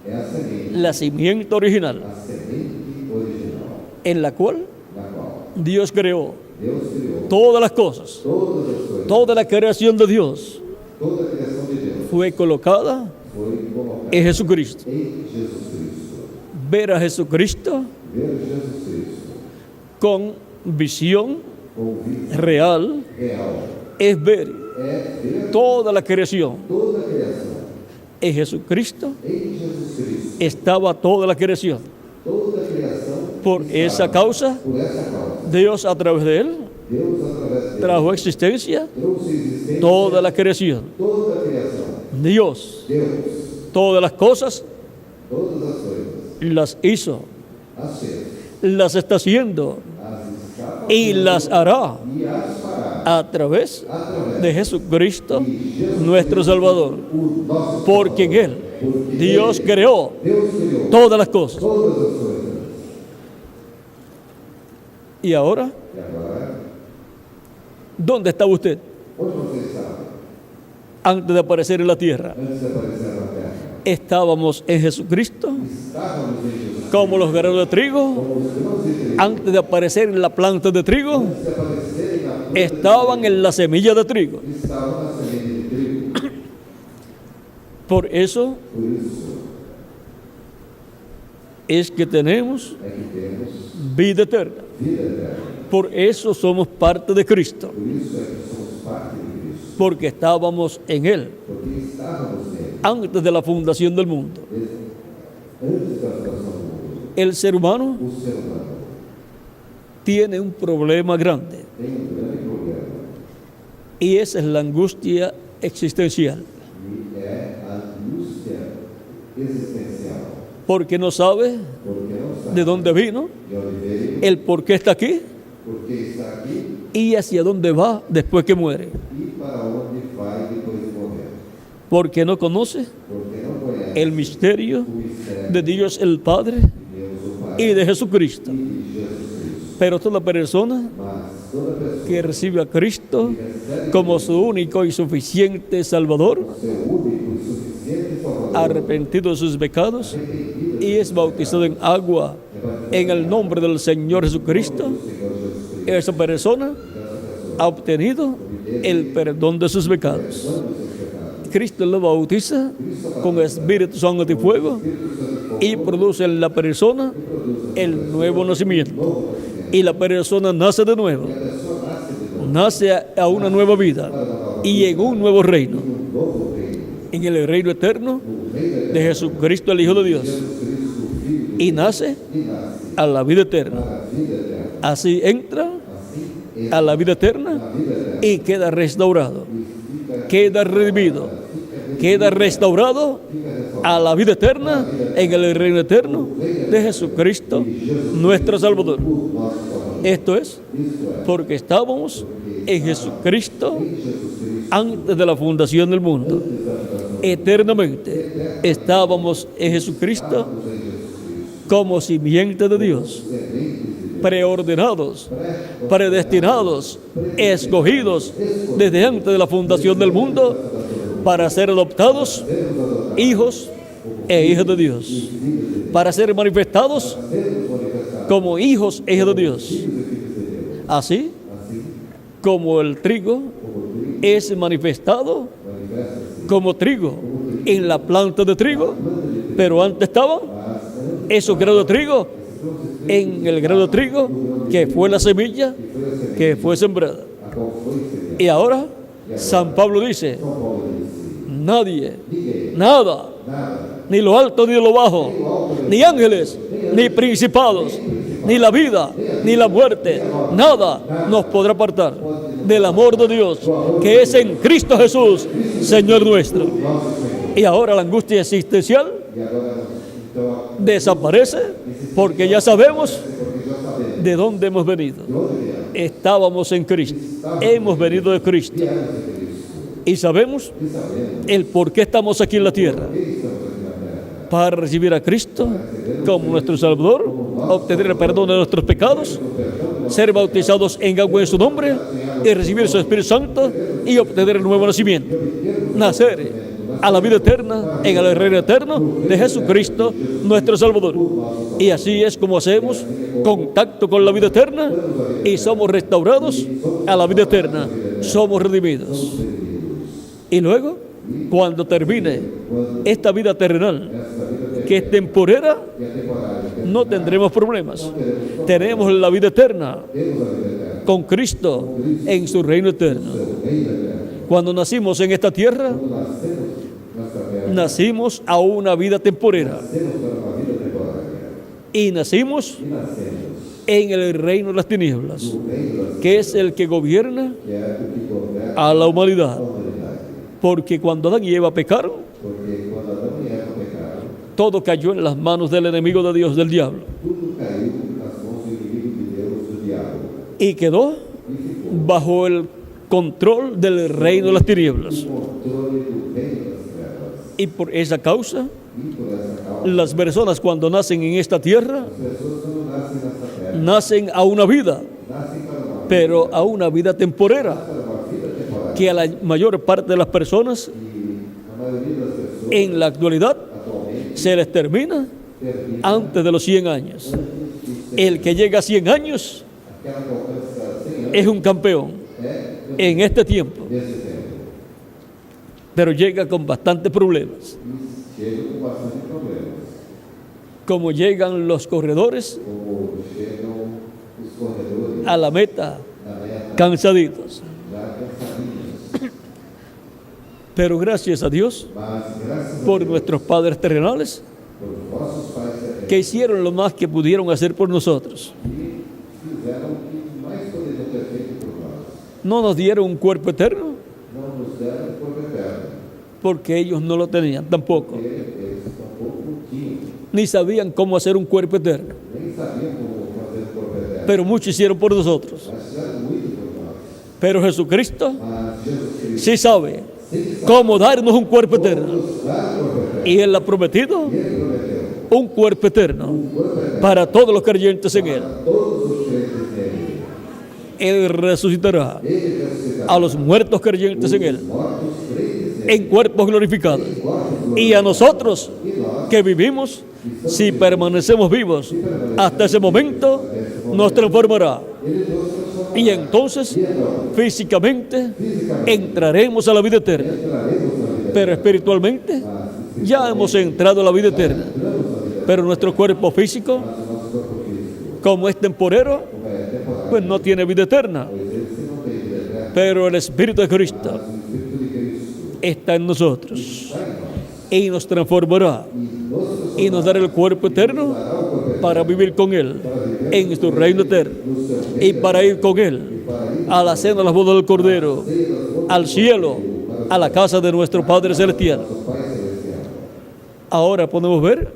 é a semente, la simiente original, a semente original, en la cual na qual Dios creó Deus criou todas las cosas. todas as coisas. Toda la creación de Dios Toda a criação de Deus fue colocada foi colocada en Jesucristo. em Jesus Cristo. Ver a Jesucristo Ver Jesus Cristo con visión com vida real real es ver é ver toda la creación. toda a criação. En Jesucristo Em Jesus Cristo, estaba toda la creación. toda a criação Por está. esa causa, Por essa causa, Dios a través de él Deus através dele trajo existencia trouxe existência toda la creación. toda a criação. Dios Deus, todas las cosas todas as coisas, las hizo, as fez, las está haciendo as está y las hará e as fará a través através de Jesucristo, de Jesus nuestro Salvador. o nosso Porque en Él Porque Dios creó Deus criou todas las cosas. todas as coisas. Y ahora, E agora, ¿dónde estaba usted onde você estava antes de aparecer en la tierra? antes de aparecer na terra? Estábamos en Jesucristo Estávamos em Jesus como los granos de trigo como os grãos de trigo. antes de aparecer en la planta de trigo. Antes de aparecerem na planta, Estaban en la semilla de trigo. estavam na semente de trigo. Por eso Por isso es que tenemos é que temos vida eterna. vida eterna. Por eso somos parte de Cristo. Por isso é que somos parte de Cristo. Porque estábamos en Él Porque estávamos nele antes de la fundación del mundo. antes da fundação do mundo. El ser humano O ser humano tiene un problema grande tem grande problema y esa es la angustia existencial. e é a angústia existencial. Porque no sabe Porque não sabe de dónde vino, de onde veio, el por qué está aquí por que está aqui y hacia dónde va después que muere. e para onde vai depois de morrer. Porque no conoce Porque não conhece el misterio o mistério de Dios el Padre de Deus o Pai y de Jesucristo. e de Jesus Cristo. Pero toda persona Mas toda pessoa que recibe a Cristo como su único y suficiente Salvador, seu único e suficiente Salvador, arrepentido de sus pecados y es bautizado en agua en el nombre del Señor Jesucristo, Senhor Jesus Cristo, esa persona ha obtenido el perdón de sus pecados. Cristo lo bautiza con Espíritu Santo y fuego y produce en la persona el nuevo nacimiento. Y la persona nace de nuevo, nace a una nueva vida y en un nuevo reino, en el reino eterno de Jesucristo, el Hijo de Dios, y nace a la vida eterna. Así entra a la vida eterna y queda restaurado, queda redimido, queda restaurado a la vida eterna en el reino eterno de Jesucristo, nuestro Salvador. Esto es porque estábamos en Jesucristo antes de la fundación del mundo. Eternamente estábamos en Jesucristo como simiente de Dios. preordenados, predestinados, escogidos desde antes de la fundación del mundo para ser adoptados hijos e hijas de Dios, para ser manifestados como hijos e hijas de Dios. Así como el trigo es manifestado como trigo en la planta de trigo, pero antes estaban esos granos de trigo en el grano de trigo que fue la semilla que fue sembrada. Y ahora San Pablo dice: nadie, nada, ni lo alto ni lo bajo, ni ángeles, ni principados, ni la vida, ni la muerte, nada nos podrá apartar del amor de Dios que es en Cristo Jesús, Señor nuestro. Y ahora la angustia existencial desaparece porque ya sabemos de dónde hemos venido. Estábamos en Cristo, hemos venido de Cristo y sabemos el por qué estamos aquí en la tierra: para recibir a Cristo como nuestro Salvador, obtener el perdón de nuestros pecados, ser bautizados en agua en su nombre y recibir su Espíritu Santo y obtener el nuevo nacimiento, nacer a la vida eterna en el reino eterno de Jesucristo nuestro Salvador. Y así es como hacemos contacto con la vida eterna y somos restaurados a la vida eterna, somos redimidos. Y luego, cuando termine esta vida terrenal, que es temporera, no tendremos problemas. Tenemos la vida eterna con Cristo en su reino eterno. Cuando nacimos en esta tierra, nacimos a una vida temporera y nacimos en el reino de las tinieblas, que es el que gobierna a la humanidad. Porque cuando Adán y Eva pecaron, todo cayó en las manos del enemigo de Dios, del diablo, y quedó bajo el control del reino de las tinieblas. Y por esa causa, las personas cuando nacen en esta tierra, nacen a una vida, pero a una vida temporera, que a la mayor parte de las personas en la actualidad se les termina antes de los 100 años. El que llega a 100 años es un campeón en este tiempo, pero llega con bastantes problemas, como llegan los corredores a la meta cansaditos. Pero gracias a Dios por nuestros padres terrenales que hicieron lo más que pudieron hacer por nosotros. No nos dieron un cuerpo eterno porque ellos no lo tenían tampoco, ni sabían cómo hacer un cuerpo eterno, pero mucho hicieron por nosotros. Pero Jesucristo sí sabe cómo darnos un cuerpo eterno, y Él ha prometido un cuerpo eterno para todos los creyentes en Él. Él resucitará a los muertos creyentes en Él en cuerpos glorificados, y a nosotros que vivimos, si permanecemos vivos hasta ese momento, nos transformará, y entonces físicamente entraremos a la vida eterna, pero espiritualmente ya hemos entrado a la vida eterna. Pero nuestro cuerpo físico, como es temporero, pues no tiene vida eterna. Pero el Espíritu de Cristo está en nosotros y nos transformará y nos dará el cuerpo eterno para vivir con Él en su reino eterno y para ir con Él a la cena de las bodas del Cordero, al cielo, a la casa de nuestro Padre Celestial. Ahora podemos ver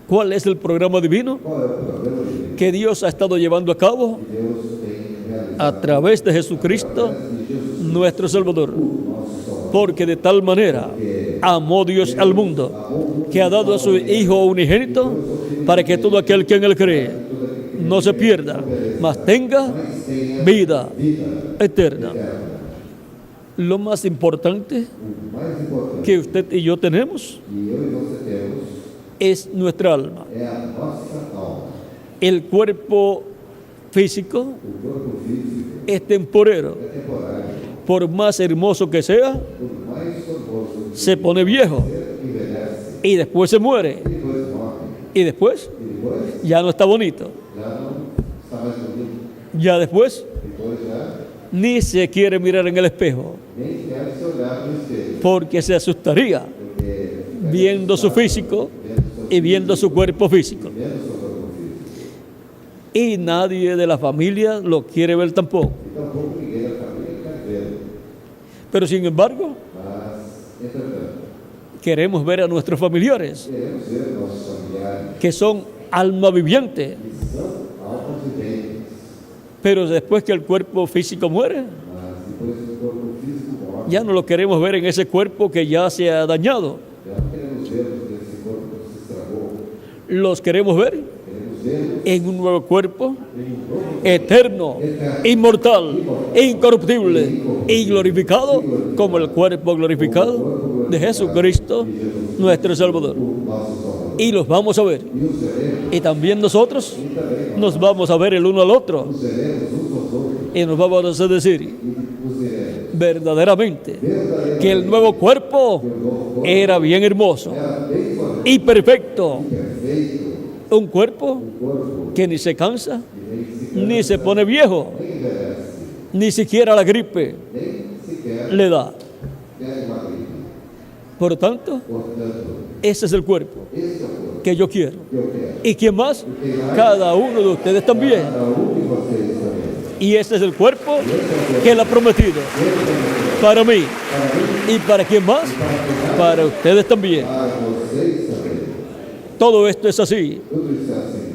cuál es el programa divino que Dios ha estado llevando a cabo a través de Jesucristo, nuestro Salvador. Porque de tal manera amó Dios al mundo, que ha dado a su Hijo unigénito, para que todo aquel que en Él cree no se pierda, mas tenga vida eterna. Lo más importante O mais importante que usted y yo tenemos que eu e você temos es nuestra alma. é a nossa alma. El cuerpo físico O corpo físico es temporero. é temporário. Por más hermoso que sea, Por mais formoso que se pone viejo envelhece y después se muere e depois morre. y después E depois ya no está bonito. já não está mais bonito. Ya después Depois já ni se quiere mirar en el espejo nem quer se olhar no espelho. porque se asustaría Porque viendo su físico y viendo su cuerpo físico. vendo seu corpo físico. Y nadie de la familia lo quiere ver tampoco. E tampouco ninguém da família quer vê-lo. Pero sin embargo, Mas, entretanto, queremos ver a nuestros familiares, queremos ver nossos familiares que son alma viviente. que são almas viventes. Pero después que el cuerpo físico muere, Mas depois que o corpo físico morre, ya no lo queremos ver en ese cuerpo que ya se ha dañado. já não queremos vê-los nesse corpo que se estragou. Los queremos ver Queremos vê-los en un nuevo cuerpo em um novo eterno, inmortal, incorruptible y glorificado como el cuerpo glorificado de Jesucristo, nuestro Salvador. nosso Salvador. Y los vamos a ver. E os veremos, Y también nosotros e também nos vamos a ver el uno al otro nos veremos uns aos outros y nos vamos a decir e nos diremos verdaderamente verdadeiramente que el nuevo cuerpo que o novo corpo era bien hermoso era bem forte, y perfecto. perfeito, Un cuerpo um corpo que ni se cansa, que nem ni se pone viejo, nem envelhece, ni siquiera la gripe nem sequer le da. pega uma gripe. Por lo tanto, Portanto, ese es el cuerpo esse é o corpo que yo quiero. que eu quero. ¿Y quién más? Cada uno de ustedes también. Cada de vocês também. Y ese es el cuerpo que Él ha prometido para mí. ¿Y para quién más? Para ustedes también. Para vocês também. Todo esto es así Tudo isso é assim,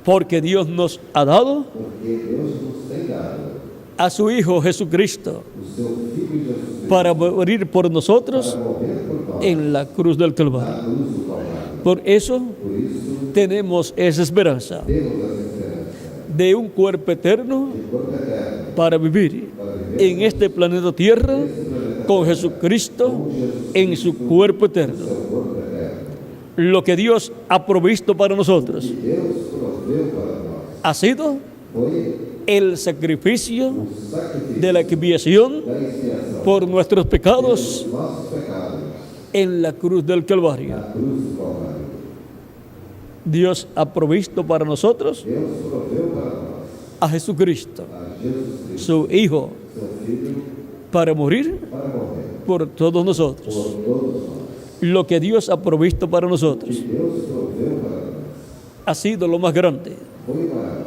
porque Dios nos ha dado porque Deus nos tem dado a su Hijo Jesucristo o seu Filho Jesus para morir por nosotros para morrer por nós en la cruz del Calvario. na cruz do Calvário. Por eso Por isso, tenemos esa esperanza temos essa esperança de un cuerpo eterno de corpo eterno para vivir en este planeta Tierra con Jesucristo en su cuerpo eterno. seu corpo eterno. Lo que Dios ha provisto para nosotros Deus proveu para nós ha sido foi el sacrificio o sacrifício de la expiación da expiação por nuestros pecados dos nossos pecados en la cruz del Calvario. na cruz do Calvário. Dios ha provisto para nosotros Deus proveu para nós a Jesucristo, a Jesus Cristo, su Hijo, seu Filho, para morir para morrer por todos nosotros. por todos nós. Lo que Dios ha provisto para nosotros Deus proveu para nós. ha sido lo más grande Foi maior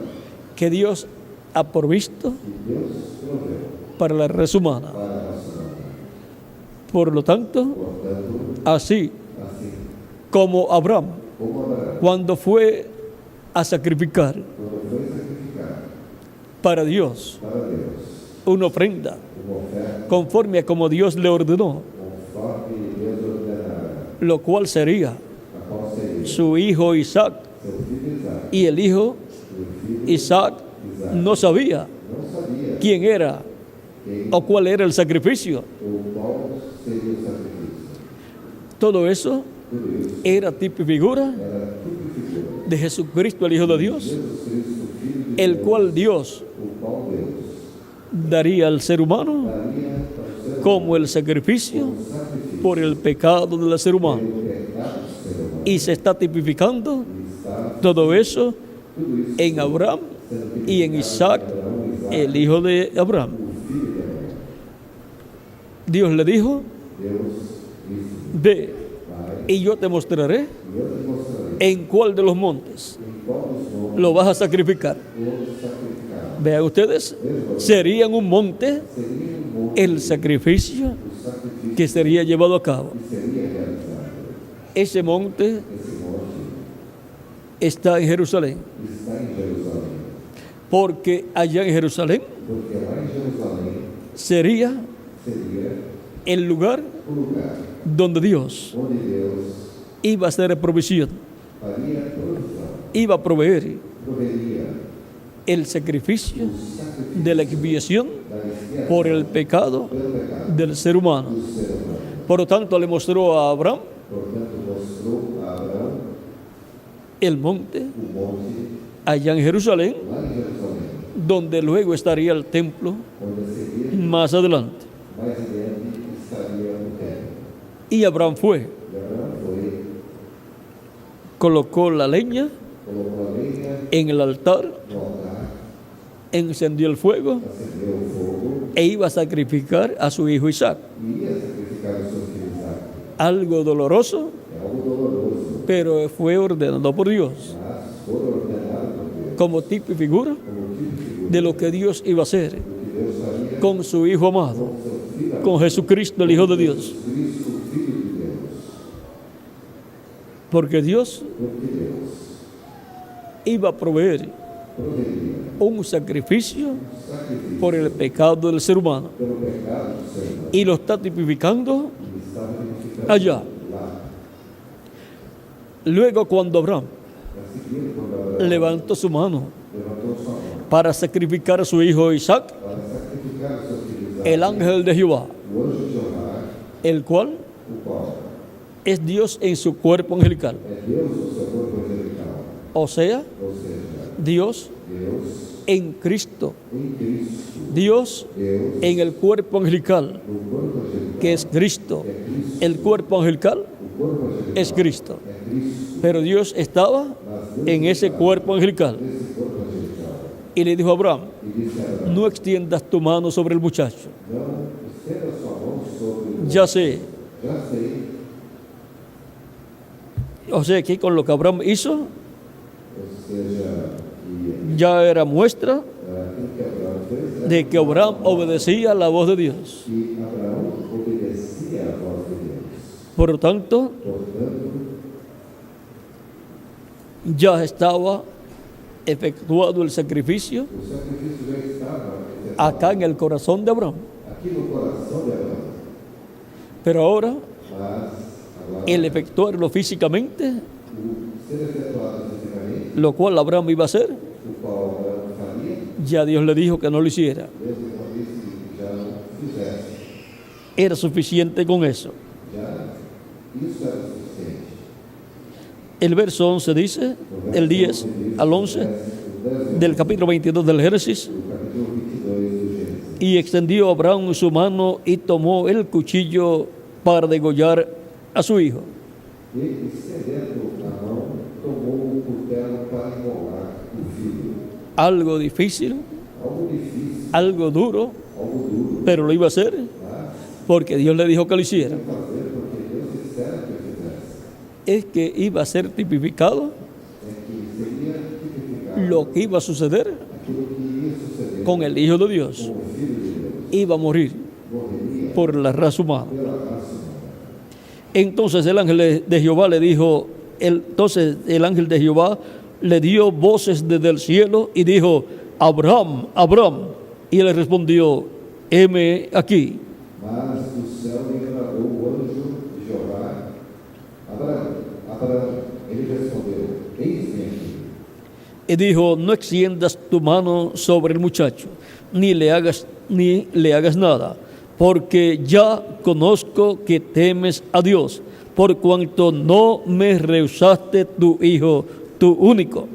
que Dios ha provisto que Deus proveu para la raza humana. para a nossa alma. Por lo tanto, Portanto, así assim como Abraham, como Abraão, cuando fue a sacrificar quando foi sacrificar para Dios para Deus una ofrenda uma oferta conforme a como Dios le ordenó, conforme Deus ordenara, lo cual sería a qual seria su hijo Isaac, seu filho Isaac. y el hijo E o filho Isaac no sabía não sabia quién era quem o cuál era el sacrificio. ou qual seria o sacrifício. Todo eso Tudo isso era tipo y figura era tipo e figura. de Jesucristo, el Hijo de Dios, Jesus Cristo, Filho de el Deus, cual Dios o qual Deus daría al ser humano daria para o ser como el sacrificio sacrifício por el pecado del ser humano. pelo pecado do ser humano. Y se está tipificando E está todo eso tudo isso en Abraham y en Isaac, el hijo de Abraham. o filho de Abraão. Dios le dijo, Deus disse, ve Pai, y yo te mostraré e eu te mostrarei en cuál de los montes em qual dos montes lo vas a sacrificar. vou sacrificar. Vean ustedes, sería en un monte Seria um monte el sacrificio o sacrifício que sería llevado a cabo. que seria realizado. Ese monte Esse monte está en Jerusalén, está em Jerusalém, porque allá en Jerusalén porque lá em Jerusalém sería seria el lugar o lugar donde Dios onde Deus iba a hacer provisión, faria provisão, iba a proveer proveria el sacrificio de la expiación por el pecado del ser humano. Por lo tanto, le mostró a Abraham Portanto, mostrou a Abraão el monte o monte allá en Jerusalén, lá em Jerusalém, donde luego estaría el templo onde a seguir, más adelante. mais adiante, estaria o templo. Y Abraham fue, E Abraão foi, colocó la leña colocou a lenha en el altar, no altar, encendió el fuego acendeu o fogo e iba a sacrificar a su hijo Isaac. e ia sacrificar o seu filho Isaac. Algo doloroso, É algo doloroso, pero fue ordenado por Dios, mas foi ordenado por Deus, como tipo y figura como tipo de figura de lo que Dios iba a hacer do que Deus faria con su Hijo amado, com seu filho, con Jesucristo, el Hijo de Dios. Cristo, o Filho de Deus. Porque Dios Porque Deus iba a proveer proveria un sacrificio sacrifício por el pecado del ser humano. pelo pecado do ser humano. Y lo está tipificando E estava identificado allá. lá. Luego, cuando Abraham A seguir, quando Abraão levantó su mano levantou sua mão para sacrificar a su hijo Isaac, para sacrificar o seu filho Isaac, el ángel de Jehová, o anjo de Jeová, el cual o qual es Dios en su cuerpo angelical, é Deus no seu corpo angelical, o sea, ou seja, Dios Deus en Cristo, em Cristo, Dios Deus en el cuerpo angelical, no corpo angelical, que es Cristo. é Cristo, El cuerpo angelical o corpo angelical es Cristo, é Cristo, pero Dios estaba en ese cuerpo angelical. esse corpo angelical. Y le dijo a Abraham, E disse a Abraão, no extiendas tu mano sobre el muchacho. não estenda sua mão sobre o Ya sé, já sei, o sea que con lo que Abraham hizo, ou seja, que ya era muestra aquilo que Abraão fez, de que Abraham obedecía la voz de Dios. que Abraão obedecia à voz de Deus. Por lo tanto, Portanto, ya estaba efectuado el sacrificio o sacrifício já estava acá en el corazón de Abraham. aqui no coração de Abraão. Pero ahora, Mas, agora, el efectuarlo físicamente, o ser efetuado fisicamente, lo cual Abraham iba a hacer, o qual Abraão faria, ya Dios le dijo que no lo hiciera. Deus então disse que já não fizesse. Era suficiente con eso. Já isso era suficiente. El verso 11 dice, el 10 al 11 del capítulo 22 del Génesis, O capítulo 22 do Gênesis. y extendió Abraham su mano y tomó el cuchillo para degollar a su hijo. E, estendendo a mão, tomou o cutelo para imolar o filho. Algo difícil, Algo difícil, algo duro, algo duro, pero lo iba a hacer mas porque Dios le dijo que lo hiciera. fazer porque Deus espera que fizesse. Es que iba a ser tipificado É que seria tipificar lo que iba a suceder aquilo que ia suceder con el Hijo de Dios. com o Filho de Deus. Iba a morir Morreria por la raza humana. pela raça humana. Entonces el ángel de Jehová le dijo, entonces el ángel de Jehová le dio voces desde el cielo y dijo, Abraham, Abraham. Y él le respondió, heme aquí. Mas do céu lhe bradou o anjo de Jeová, Abraão, Abraão. Ele respondeu, eis-me aqui. Y dijo, no extiendas tu mano sobre el muchacho, ni le hagas nada, porque ya conozco que temes a Dios, por cuanto no me rehusaste tu hijo, tu único.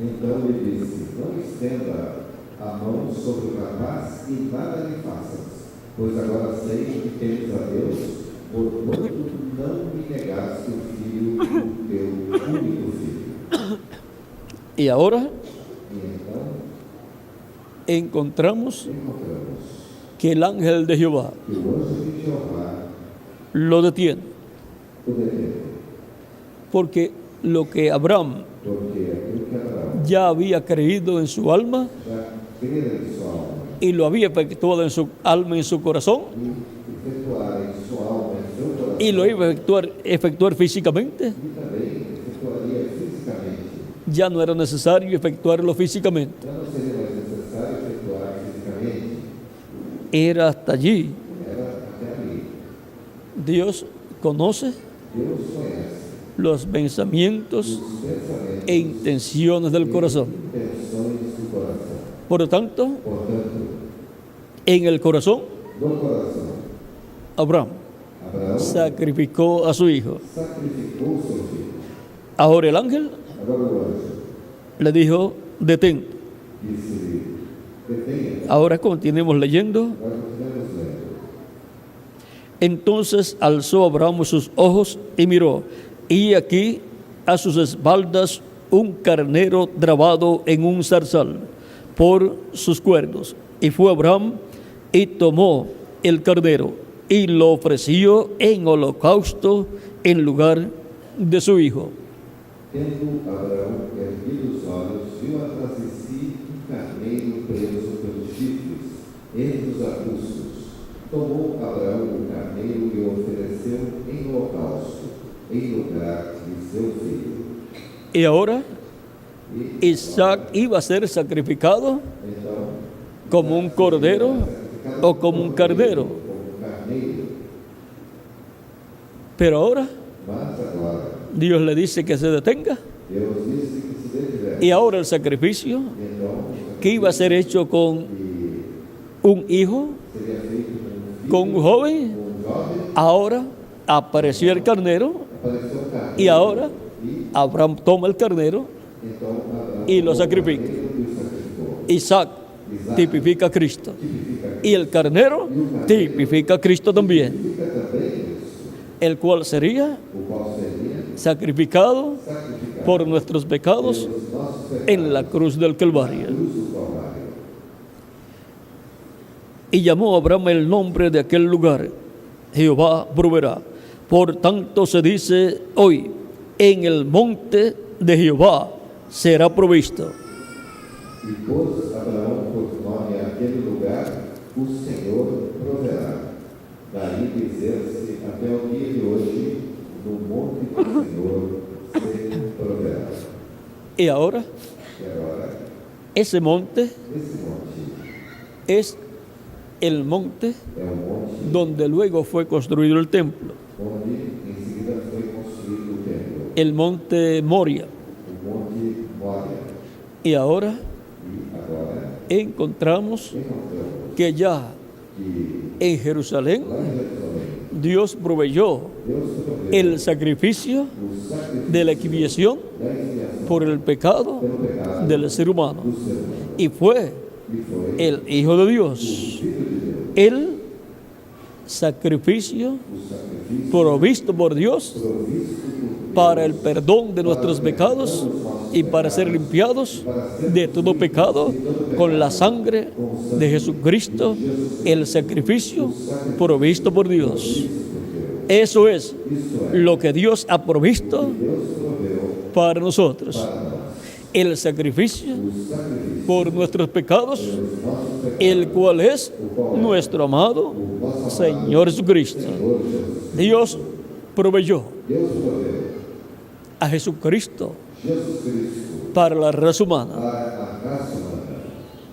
Então lhe disse, não estenda a mão sobre o rapaz e nada lhe faças, pois agora sei que temes a Deus, porquanto não me negaste o filho, o teu único filho. Y ahora E então encontramos encontramos que el ángel de Jehová que o anjo de Jeová lo detiene, o deteve, porque lo que Abraham porque aquilo que Abraão ya había creído en su alma já crera em sua alma y lo había efectuado en su alma y en su corazón, e efetuara em sua alma, em seu coração, y lo iba a efectuar físicamente, e também efetuaria fisicamente. ya no era necesario efectuarlo físicamente. Já não seria mais necessário efetuar fisicamente. Era hasta allí. Era até ali. Dios conoce Deus conhece los pensamientos os pensamentos e intenciones del corazón. e intenções do coração. Por lo tanto, Portanto, en el corazón, no coração, Abraham Abraão sacrificó a su hijo. sacrificou seu filho. Ahora el ángel Agora o anjo le dijo, detente. disse-lhe, detenha. Ahora continuemos leyendo. Agora continuamos lendo. Entonces alzó Abraham sus ojos y miró, y aquí a sus espaldas un carnero trabado en un zarzal por sus cuernos. Y fue Abraham y tomó el carnero y lo ofreció en holocausto en lugar de su hijo. Tendo Abraão erguido os olhos, viu atrás de si carneiro preso pelos chifres, entre os arbustos. Tomou Abraão o carneiro e o ofereceu em holocausto, em lugar de seu filho. Y ahora E Isaac iba a ser sacrificado então, como un cordero o como un carnero. como carneiro, Pero ahora mas agora Dios le dice que se detenga. Deus disse que se detivesse. Y ahora el sacrificio Então, que iba a ser hecho con un hijo, seria feito com con un joven, um jovem, ahora apareció el carnero apareceu um carneiro. y ahora Abraham toma el carnero Então, Abraão y lo sacrifica. e o sacrificou. Isaac tipifica a Cristo Tipifica y el carnero tipifica a Cristo también, também isso, el cual sería o qual seria sacrificado sacrificado por nuestros pecados os nossos pecados en la cruz del Calvario. cruz do Calvário. Y llamó Abraham el nombre de aquel lugar, Jehová proveerá. Por tanto se dice hoy, en el monte de Jehová será provisto. E pôs Abraão por nome àquele lugar, o Senhor proverá. Daí dizer-se até o dia de hoje, no monte do Senhor se proverá. Y ahora, E agora, esse monte esse monte es el monte é o monte donde luego fue construido el templo, onde em seguida foi construído o templo, el monte Moria. o monte Mória. Y ahora E agora encontramos encontramos que ya que en Jerusalén lá em Jerusalém, Dios proveyó Deus proveu el sacrificio o sacrifício de la expiación da expiação por el pecado pelo pecado del ser humano. do ser humano. Y fue E foi el Hijo de Dios, Filho de Deus, el sacrificio o sacrifício provisto por Dios provisto por para el perdón de nuestros pecados y para ser limpiados de todo pecado con la sangre de Jesucristo, el sacrificio provisto por Dios. Eso es lo que Dios ha provisto para nosotros. El sacrificio por nuestros pecados, el cual es nuestro amado Señor Jesucristo. Dios proveyó Deus proveu a Jesucristo Jesus Cristo para la raza humana, para a raça humana,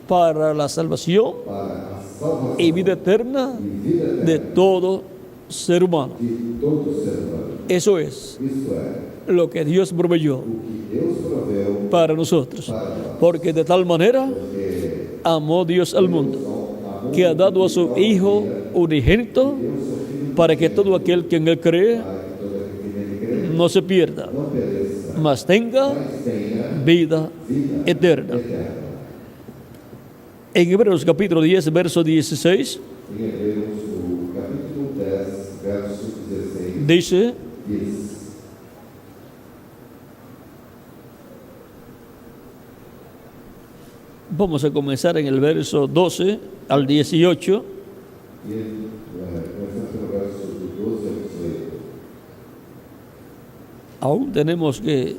para la salvación para a salvação y vida eterna e vida eterna de todo ser humano. de todo ser humano. Eso es Isto é, lo que Dios proveyó o que Deus proveu para nosotros, para nós. porque de tal manera Porque amó Dios al mundo, amou que ha dado a su Hijo unigénito para que todo aquel que en Él cree para que todo aquele que nele crê no se pierda, não pereça, mas tenga mas tenha vida vida eterna. eterna. En Hebreos capítulo 10, verso 16, Em Hebreus, o capítulo 10, verso 16, dice: diz: vamos a comenzar en el verso 12 al 18. começando pelo verso do 12 ao 18. Aún tenemos que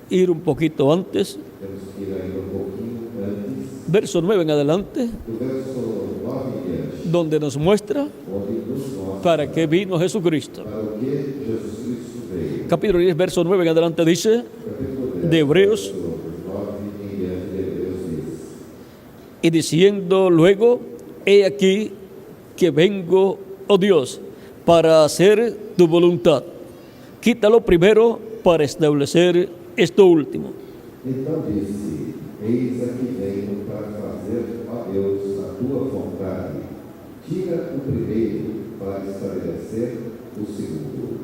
ir un poquito antes, Temos que ir ainda pouquinho antes, verso 9 en adelante, do verso 9 em diante, donde nos muestra onde nos mostra para qué vino Jesucristo. para o que Jesus Cristo veio. Capítulo 10, verso 9 en adelante dice, Capítulo 10, de Hebreos, verso 9 em diante de Hebreus diz: y diciendo luego, he aquí que vengo, oh Dios, para hacer tu voluntad. Quítalo primero para establecer esto último. Então disse: Eis aqui venho para fazer, ó Deus, a tua vontade. Tira o primeiro para estabelecer o segundo.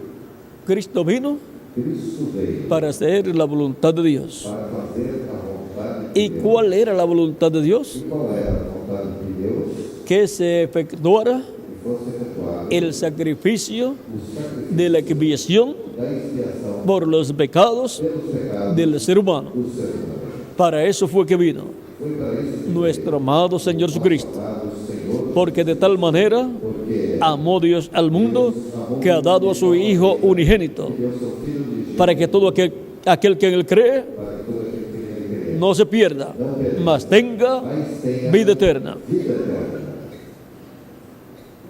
Cristo vino Cristo veio para hacer la voluntad de Dios. para fazer a vontade de ¿Y Deus. cuál era la voluntad de Dios? E qual era a vontade de Deus? Que se efectuara Que fosse efetuado el sacrificio o sacrifício de la expiación da expiação por los pecados pelos pecados del ser humano. do ser humano. Para eso fue que vino Foi para isso que nuestro amado Señor Jesucristo. amado Senhor, Porque de tal manera porque amó Dios al mundo que ha dado a su Hijo unigénito, deu seu Filho de para que todo aquel que en él cree para que todo aquele que nele crê no se pierda, mas tenga mas tenha vida eterna. vida eterna.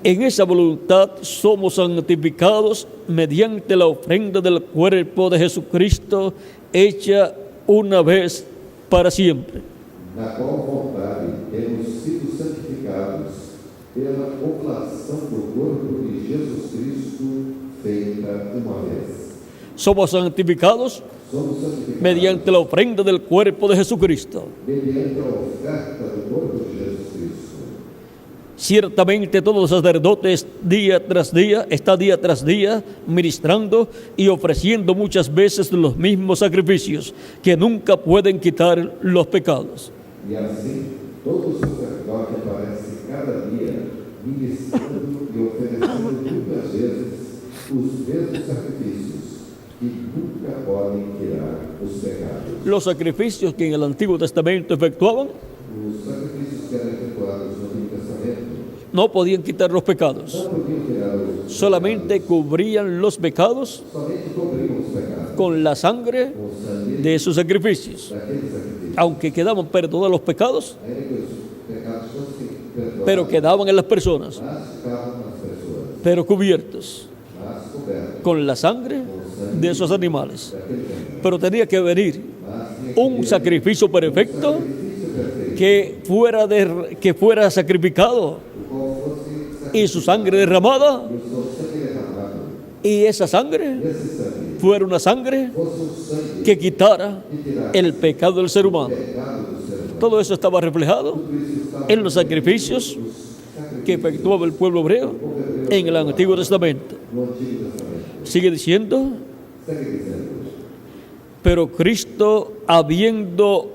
En esa voluntad somos santificados mediante la ofrenda del cuerpo de Jesucristo hecha una vez para siempre. Na qual vontade temos sido santificados pela oblação do corpo de Jesus Cristo feita uma vez. Somos santificados Somos santificados mediante la ofrenda del cuerpo de Jesucristo. mediante a oferta do corpo de Jesus Cristo. Ciertamente todo sacerdote está día tras día ministrando y ofreciendo muchas veces los mismos sacrificios que nunca pueden quitar los pecados. E assim, todo sacerdote aparece cada dia ministrando e oferecendo muitas vezes os mesmos sacrifícios que nunca podem tirar os pecados. Los sacrificios que en el Antiguo Testamento efectuaban Os sacrifícios que eram efetuados no Antigo Testamento no podían quitar los pecados, não podiam tirar os solamente cubrían los pecados somente cobriam os pecados con la sangre com o sangue de sus sacrificios. daqueles sacrifícios. Aunque quedaban perdonados los pecados, Ainda que os pecados fossem perdoados, pero quedaban en las personas, mas ficavam nas pessoas, pero cubiertos mas cobertos con la sangre de esos animales. daquele tempo. Pero tenía que venir Mas tinha que un sacrificio perfecto sacrifício perfeito, que fuera sacrificado o qual fosse y su sangre derramada, o seu sangue derramado. y esa sangre Esse sangue fuera una sangre fosse um sangue que quitara que tirasse el pecado del ser humano. o pecado do ser humano. Todo eso estaba reflejado Tudo isso estava en los sacrificios que efectuaba el pueblo hebreo en el Antiguo Testamento. no Antigo Testamento. Sigue diciendo, Segue dizendo. pero Cristo habiendo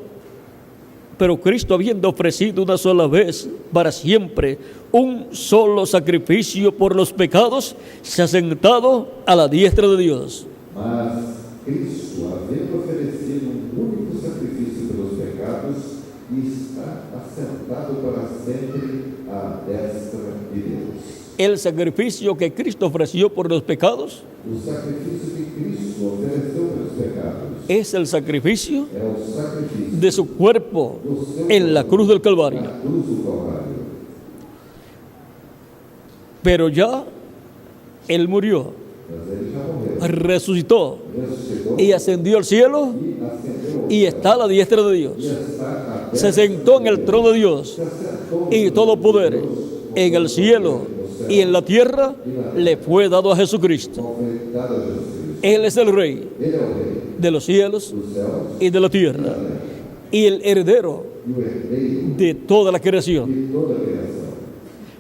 ofrecido una sola vez para siempre un solo sacrificio por los pecados, se ha sentado a la diestra de Dios. Mas Cristo, havendo oferecido um único sacrifício pelos pecados, está assentado para sempre à destra de Deus. El sacrificio que Cristo ofreció por los pecados O sacrifício que Cristo ofereceu pelos pecados es el sacrificio é o sacrifício de su cuerpo do seu en la cruz del Calvario. na cruz do Calvário. Pero ya Él murió, Mas ele já morreu, resucitó ressuscitou y ascendió al cielo e ascendeu y está a la diestra de Dios. e está à Se sentó en el trono de Dios se assentou y todo poder en el cielo y en la tierra le fue dado a Jesucristo. foi dado a Jesus Cristo. Él es el Rey Ele é o Rei de los cielos dos céus y de la tierra y el heredero e o herdeiro de toda la creación. de toda a criação.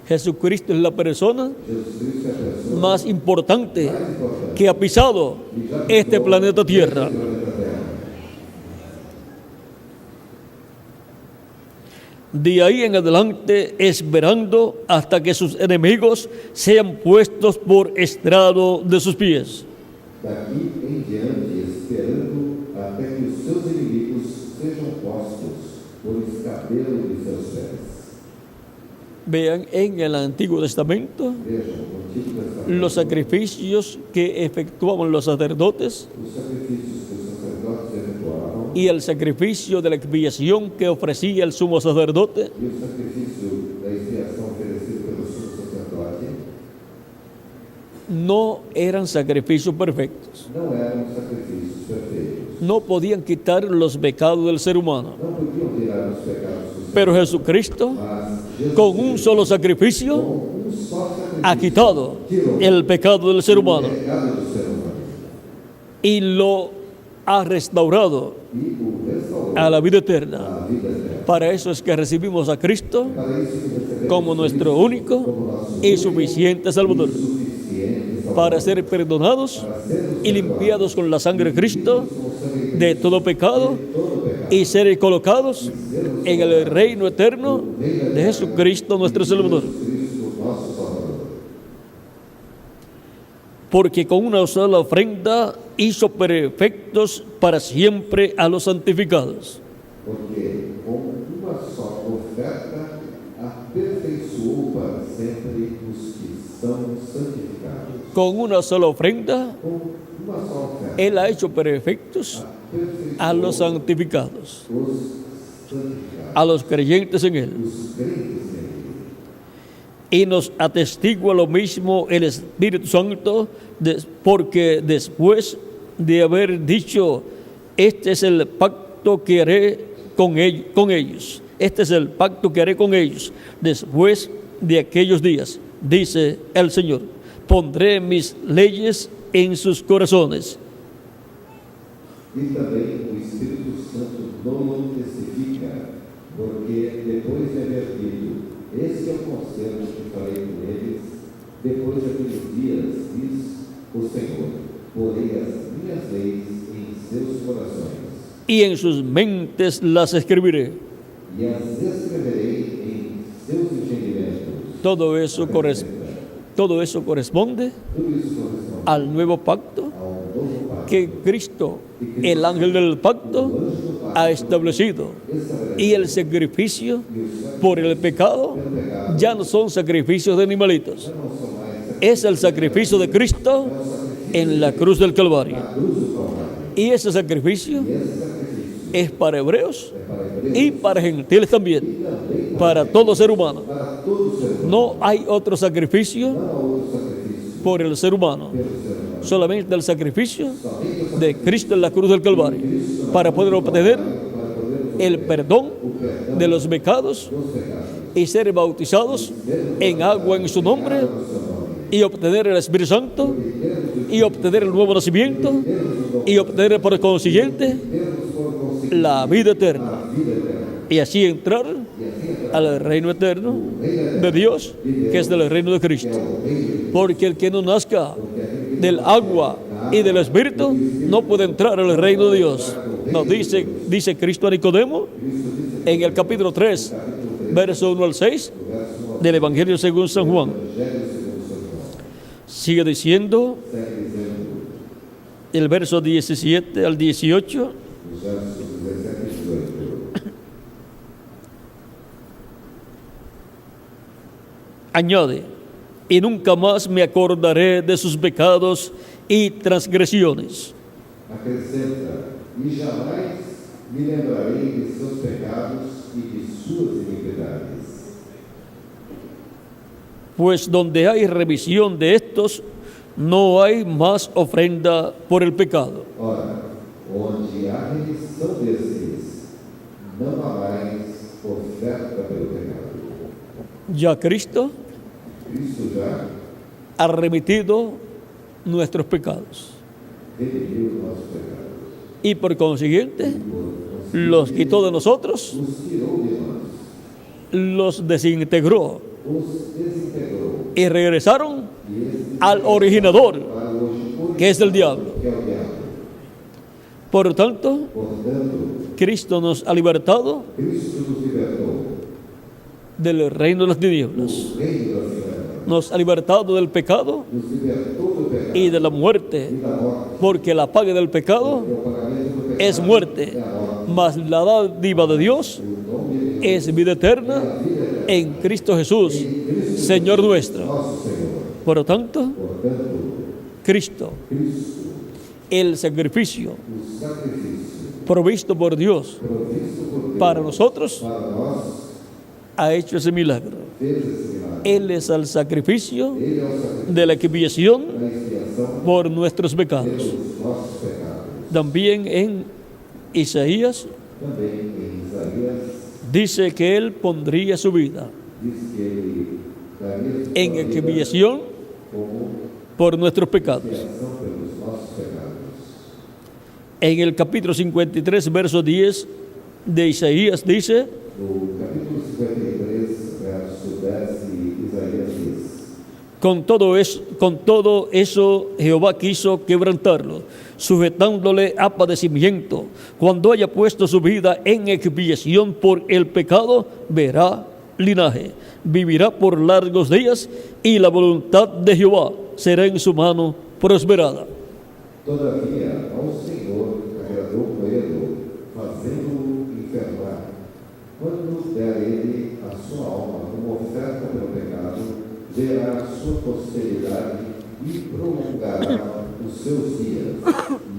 Jesucristo es la persona Jesus Cristo é a pessoa más importante mais importante que ha pisado que já este pisou planeta Tierra. este planeta Terra. De ahí en adelante esperando hasta que sus enemigos sean puestos por estrado de sus pies. Daqui em diante, esperando até que os seus inimigos sejam postos por escabelo de seus pés. Vean en el Antiguo Testamento Vejam, no Antigo Testamento, los sacrificios que efectuaban los sacerdotes os sacrifícios que os sacerdotes efetuavam y el sacrificio de la expiación que ofrecía el sumo sacerdote e o sacrifício da expiação oferecido pelo sumo sacerdote no eran sacrificios perfectos. não eram sacrifícios perfeitos. No podían quitar los pecados del ser humano. Não podiam tirar os pecados do ser Pero Jesucristo, mas Jesus, con un solo sacrificio, com um só sacrifício, ha quitado el pecado del ser humano o pecado do ser humano y lo ha restaurado e o restaurou a la vida eterna. à vida eterna. Para eso es que recibimos a Cristo Para isso que recebemos como nuestro Cristo único como nosso y único suficiente Salvador, e suficiente Salvador, para ser perdonados para sermos y limpiados con la sangre de Cristo com o sangue de de todo pecado todo pecado, y ser colocados en el reino eterno de Jesucristo nuestro Salvador. Cristo nosso Salvador. Porque con una sola ofrenda hizo perfectos para siempre a los santificados. Porque com uma só oferta aperfeiçoou para sempre os que são santificados. Con una sola ofrenda Com uma só oferta Él ha hecho perfectos aperfeiçoou a los santificados, os santificados, a los creyentes en Él. os crentes em Ele. Y nos atestigua lo mismo el Espíritu Santo, porque después de haber dicho, este es el pacto que haré con ellos, este es el pacto que haré con ellos, después de aquellos días, dice el Señor, pondré mis leyes en sus corazones. E também o Espírito Santo não testifica, porque depois de haver dito, esse é o conselho que farei com eles, depois daqueles dias, diz o Senhor, porei as minhas leis em seus corações, Y en sus mentes las escribiré. e as escreverei em seus entendimentos. Todo eso corresponde Tudo isso corresponde al nuevo pacto ao novo pacto, que Cristo, el ángel del pacto, ha establecido. Y el sacrificio por el pecado ya no son sacrificios de animalitos. Es el sacrificio de Cristo en la cruz del Calvario. Y ese sacrificio es para hebreos y para gentiles también, para todo ser humano. para todo ser humano. No hay otro sacrificio Não há outro sacrifício por el ser humano, pelo ser humano. solamente el sacrificio de Cristo en la cruz del Calvario, para poder obtener el perdón de los pecados y ser bautizados en agua en su nombre y obtener el Espíritu Santo y obtener el nuevo nacimiento y obtener por consiguiente la vida eterna y así entrar al reino eterno de Dios, que es del reino de Cristo. Porque el que no nazca del agua y del Espíritu no puede entrar al reino de Dios. Nos dice Cristo a Nicodemo en el capítulo 3, verso 1 al 6 del Evangelio según San Juan. Sigue diciendo el verso 17 al 18. Os versos 17 e 18. Añade, y nunca más me acordaré de sus pecados y transgresiones. Acrescenta, e jamais me lembrarei de seus pecados e de suas iniquidades. Pues donde hay remisión de estos, no hay más ofrenda por el pecado. Ora, onde há remissão desses, não há mais oferta pelo pecado. Ya Cristo Cristo já ha remitido nuestros pecados redimiu nossos pecados. y por consiguiente los quitó de nosotros, Os tirou de nós, los desintegró os desintegrou y regresaron e eles al originador, para hoje, que es el diablo. que é o diabo. Por tanto, Portanto, Cristo nos ha libertado Cristo nos libertou del reino de las tinieblas, do reino das trevas, nos ha libertado del pecado nos libertou do pecado y de la muerte, e da morte. porque la paga del pecado E o pagamento do pecado es muerte, é a morte. mas la dádiva de Dios O nome de es vida eterna en Cristo Jesús, Señor nuestro. nosso Senhor. Por lo tanto, Portanto, Cristo, Cristo, el sacrificio o sacrifício provisto por Dios provisto por Deus para nosotros, para nós, ha hecho ese milagro. fez esse milagre. Él es el sacrificio Ele é o sacrifício de la expiación da expiação por nuestros pecados. pelos nossos pecados. También en Isaías Também em Isaías dice que Él pondría su vida diz que ele daria sua en vida expiación como por nuestros pecados. expiação pelos nossos pecados. En el capítulo 53, verso 10 de Isaías dice: No capítulo 53, verso 10, Isaías diz: con todo eso Jehová quiso quebrantarlo, sujetándole a padecimiento. Cuando haya puesto su vida en expiación por el pecado, verá linaje, vivirá por largos días, y la voluntad de Jehová será en su mano prosperada. Todavia, ao Senhor agradou Coelho, fazendo-o enfermar. Quando der ele a sua alma como oferta pelo pecado, verá a sua posteridade e prolongará os seus dias,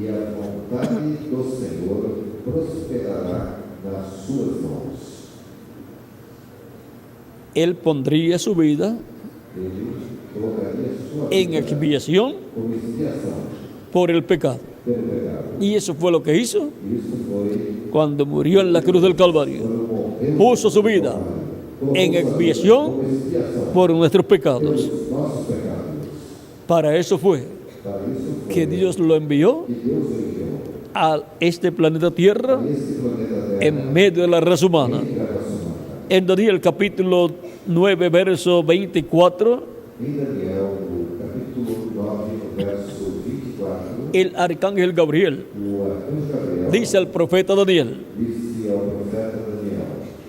e a vontade do Senhor prosperará nas suas mãos. Él pondría su vida Ele colocaria sua en vida expiación como expiação por el pecado. pelo pecado. Y eso fue lo que hizo Isso foi cuando murió en la cruz del Calvario. quando morreu Puso su vida en expiación como expiação por nuestros pecados. pelos nossos pecados. Para eso fue Para isso foi que Dios lo envió que Deus enviou a este planeta Tierra esse planeta Terra en medio de la raza humana. em graça humana. En Daniel capítulo 9, verso 24, Em Daniel, no capítulo 9, no verso 24, el arcángel Gabriel o arcanjo Gabriel dice al profeta Daniel: disse ao profeta Daniel: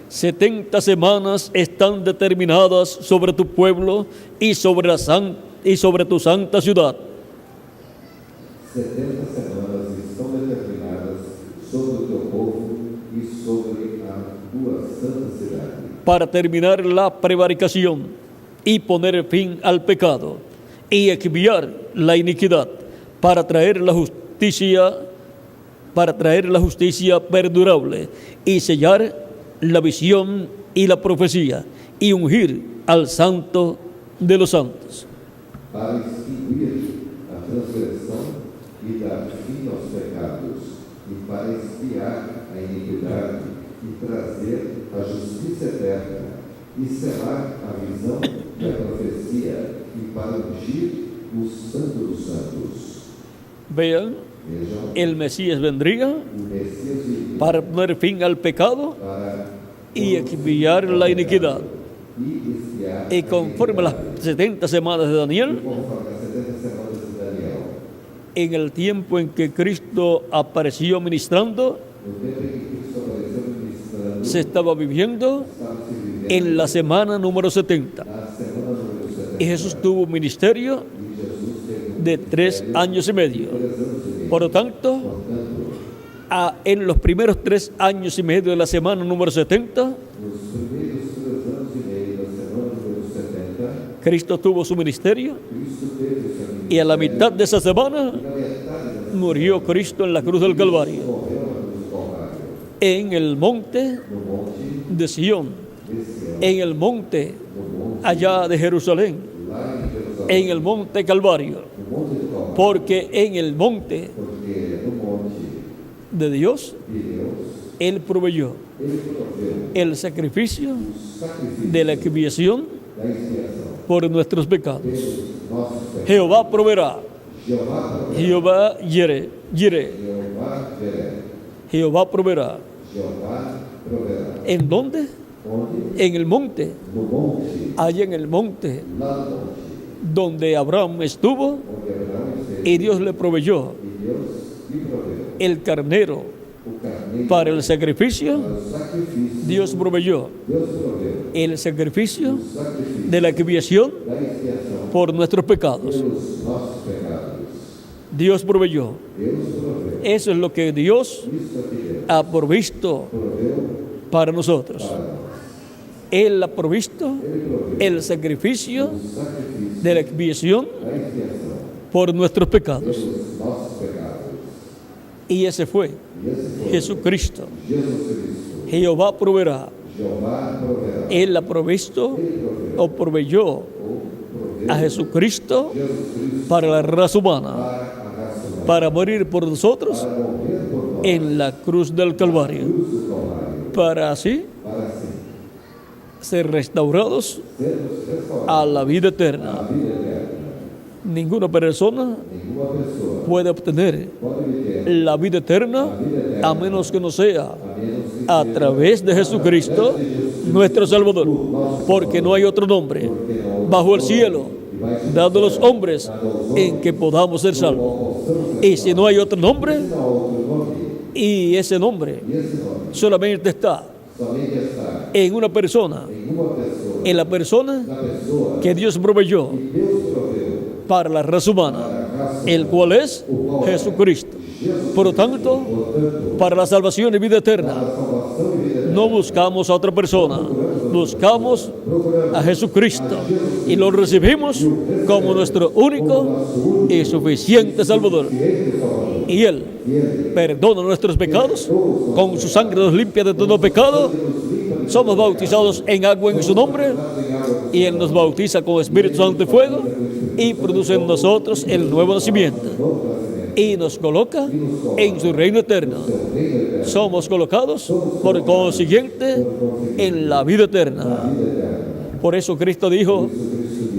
70 semanas están determinadas sobre tu pueblo y sobre tu santa ciudad, 70 semanas estão determinadas sobre o teu povo e sobre a tua santa cidade, para terminar la prevaricación y poner fin al pecado y expiar la iniquidad, para traer la justicia perdurable y sellar la visión y la profecía y ungir al santo de los santos. para extinguir a transgressão e dar fim aos pecados, e para expiar a iniquidade e trazer a justiça eterna, e selar a visão e a profecia, e para ungir o santo dos santos. Vean, Vejam, el Mesías vendría o Messias viria para poner fin al pecado para y expiar la iniquidad. e expiar Y a conforme a las iniquidade. 70 semanas de Daniel, Conforme as 70 semanas de Daniel, en el tiempo en que Cristo apareció ministrando, no tempo em que Cristo apareceu ministrando, se estaba viviendo estava se vivendo en la semana número 70. na semana número 70. Y Jesús tuvo un ministerio E Jesus teve de 3 años y medio. 3 anos e meio. Por lo tanto, Portanto, en los primeros 3 años y medio de la semana número 70, nos primeiros 3 anos e meio da semana número 70, Cristo tuvo su ministerio, Cristo teve o seu y a la mitad de esa semana na metade da murió Cristo en la cruz del Calvario, morreu na cruz do Calvário, en el monte no monte de Sión, de Sião, en el monte no monte allá de Jerusalén, lá em Jerusalém, en el monte Calvario, no monte do Calvário, porque en el monte porque no monte de Dios de Deus, Él proveyó ele proveu el sacrificio o sacrifício de la expiación da expiação por nuestros pecados. pelos nossos pecados. Jehová proveerá, Jeová proverá, Jehová Jireh, Jeová verá, Jehová proveerá. Jeová proverá. ¿En dónde? Onde? En el monte, No monte, allá en el monte lá no monte, donde Abraham estuvo, onde Abraão esteve, y Dios le proveyó e Deus lhe proveu el carnero o carneiro para el sacrificio. para o sacrifício. Dios proveyó Deus proveu el sacrificio o sacrifício de la expiación da expiação por nuestros pecados. pelos nossos pecados. Dios proveyó. Deus proveu. Eso es lo que Dios Isso é que Deus ha provisto proveu para nosotros. para nós. Él ha provisto Ele proveu el sacrificio o sacrifício de la expiación da expiação por nuestros pecados. pelos nossos pecados. Y ese fue E esse foi Jesucristo. Jesus Cristo. Jehová proveerá. Jeová proverá. Él ha provisto Ele proveu o proveyó ou proveu a Jesucristo Jesus Cristo para la raza humana, para a raça humana, para morir por nosotros para morrer por nós en la cruz del Calvario, cruz do Calvário, para así para assim ser restaurados sermos restaurados a la vida eterna. à vida eterna. Ninguna persona Nenhuma pessoa puede obtener pode obter la vida eterna, a menos que no sea a través de Jesucristo, nuestro Salvador, porque no hay otro nombre bajo el cielo dado a los hombres en que podamos ser salvos. Y si no hay otro nombre, y ese nombre solamente está somente está en una persona, em uma pessoa, en la persona na pessoa que Dios proveyó que Deus proveu para la raza humana, el cual es Jesucristo. Por lo tanto, para la salvación y vida eterna, para a salvação e vida eterna. no buscamos a otra persona, buscamos a Jesucristo y lo recibimos como nuestro único y suficiente Salvador. Y Él perdona nuestros pecados, con su sangre nos limpia de todo pecado. Somos bautizados en agua en su nombre y Él nos bautiza con Espíritu Santo y fuego y produce en nosotros el nuevo nacimiento y nos coloca en su reino eterno. Somos colocados por consiguiente en la vida eterna. Por eso Cristo dijo: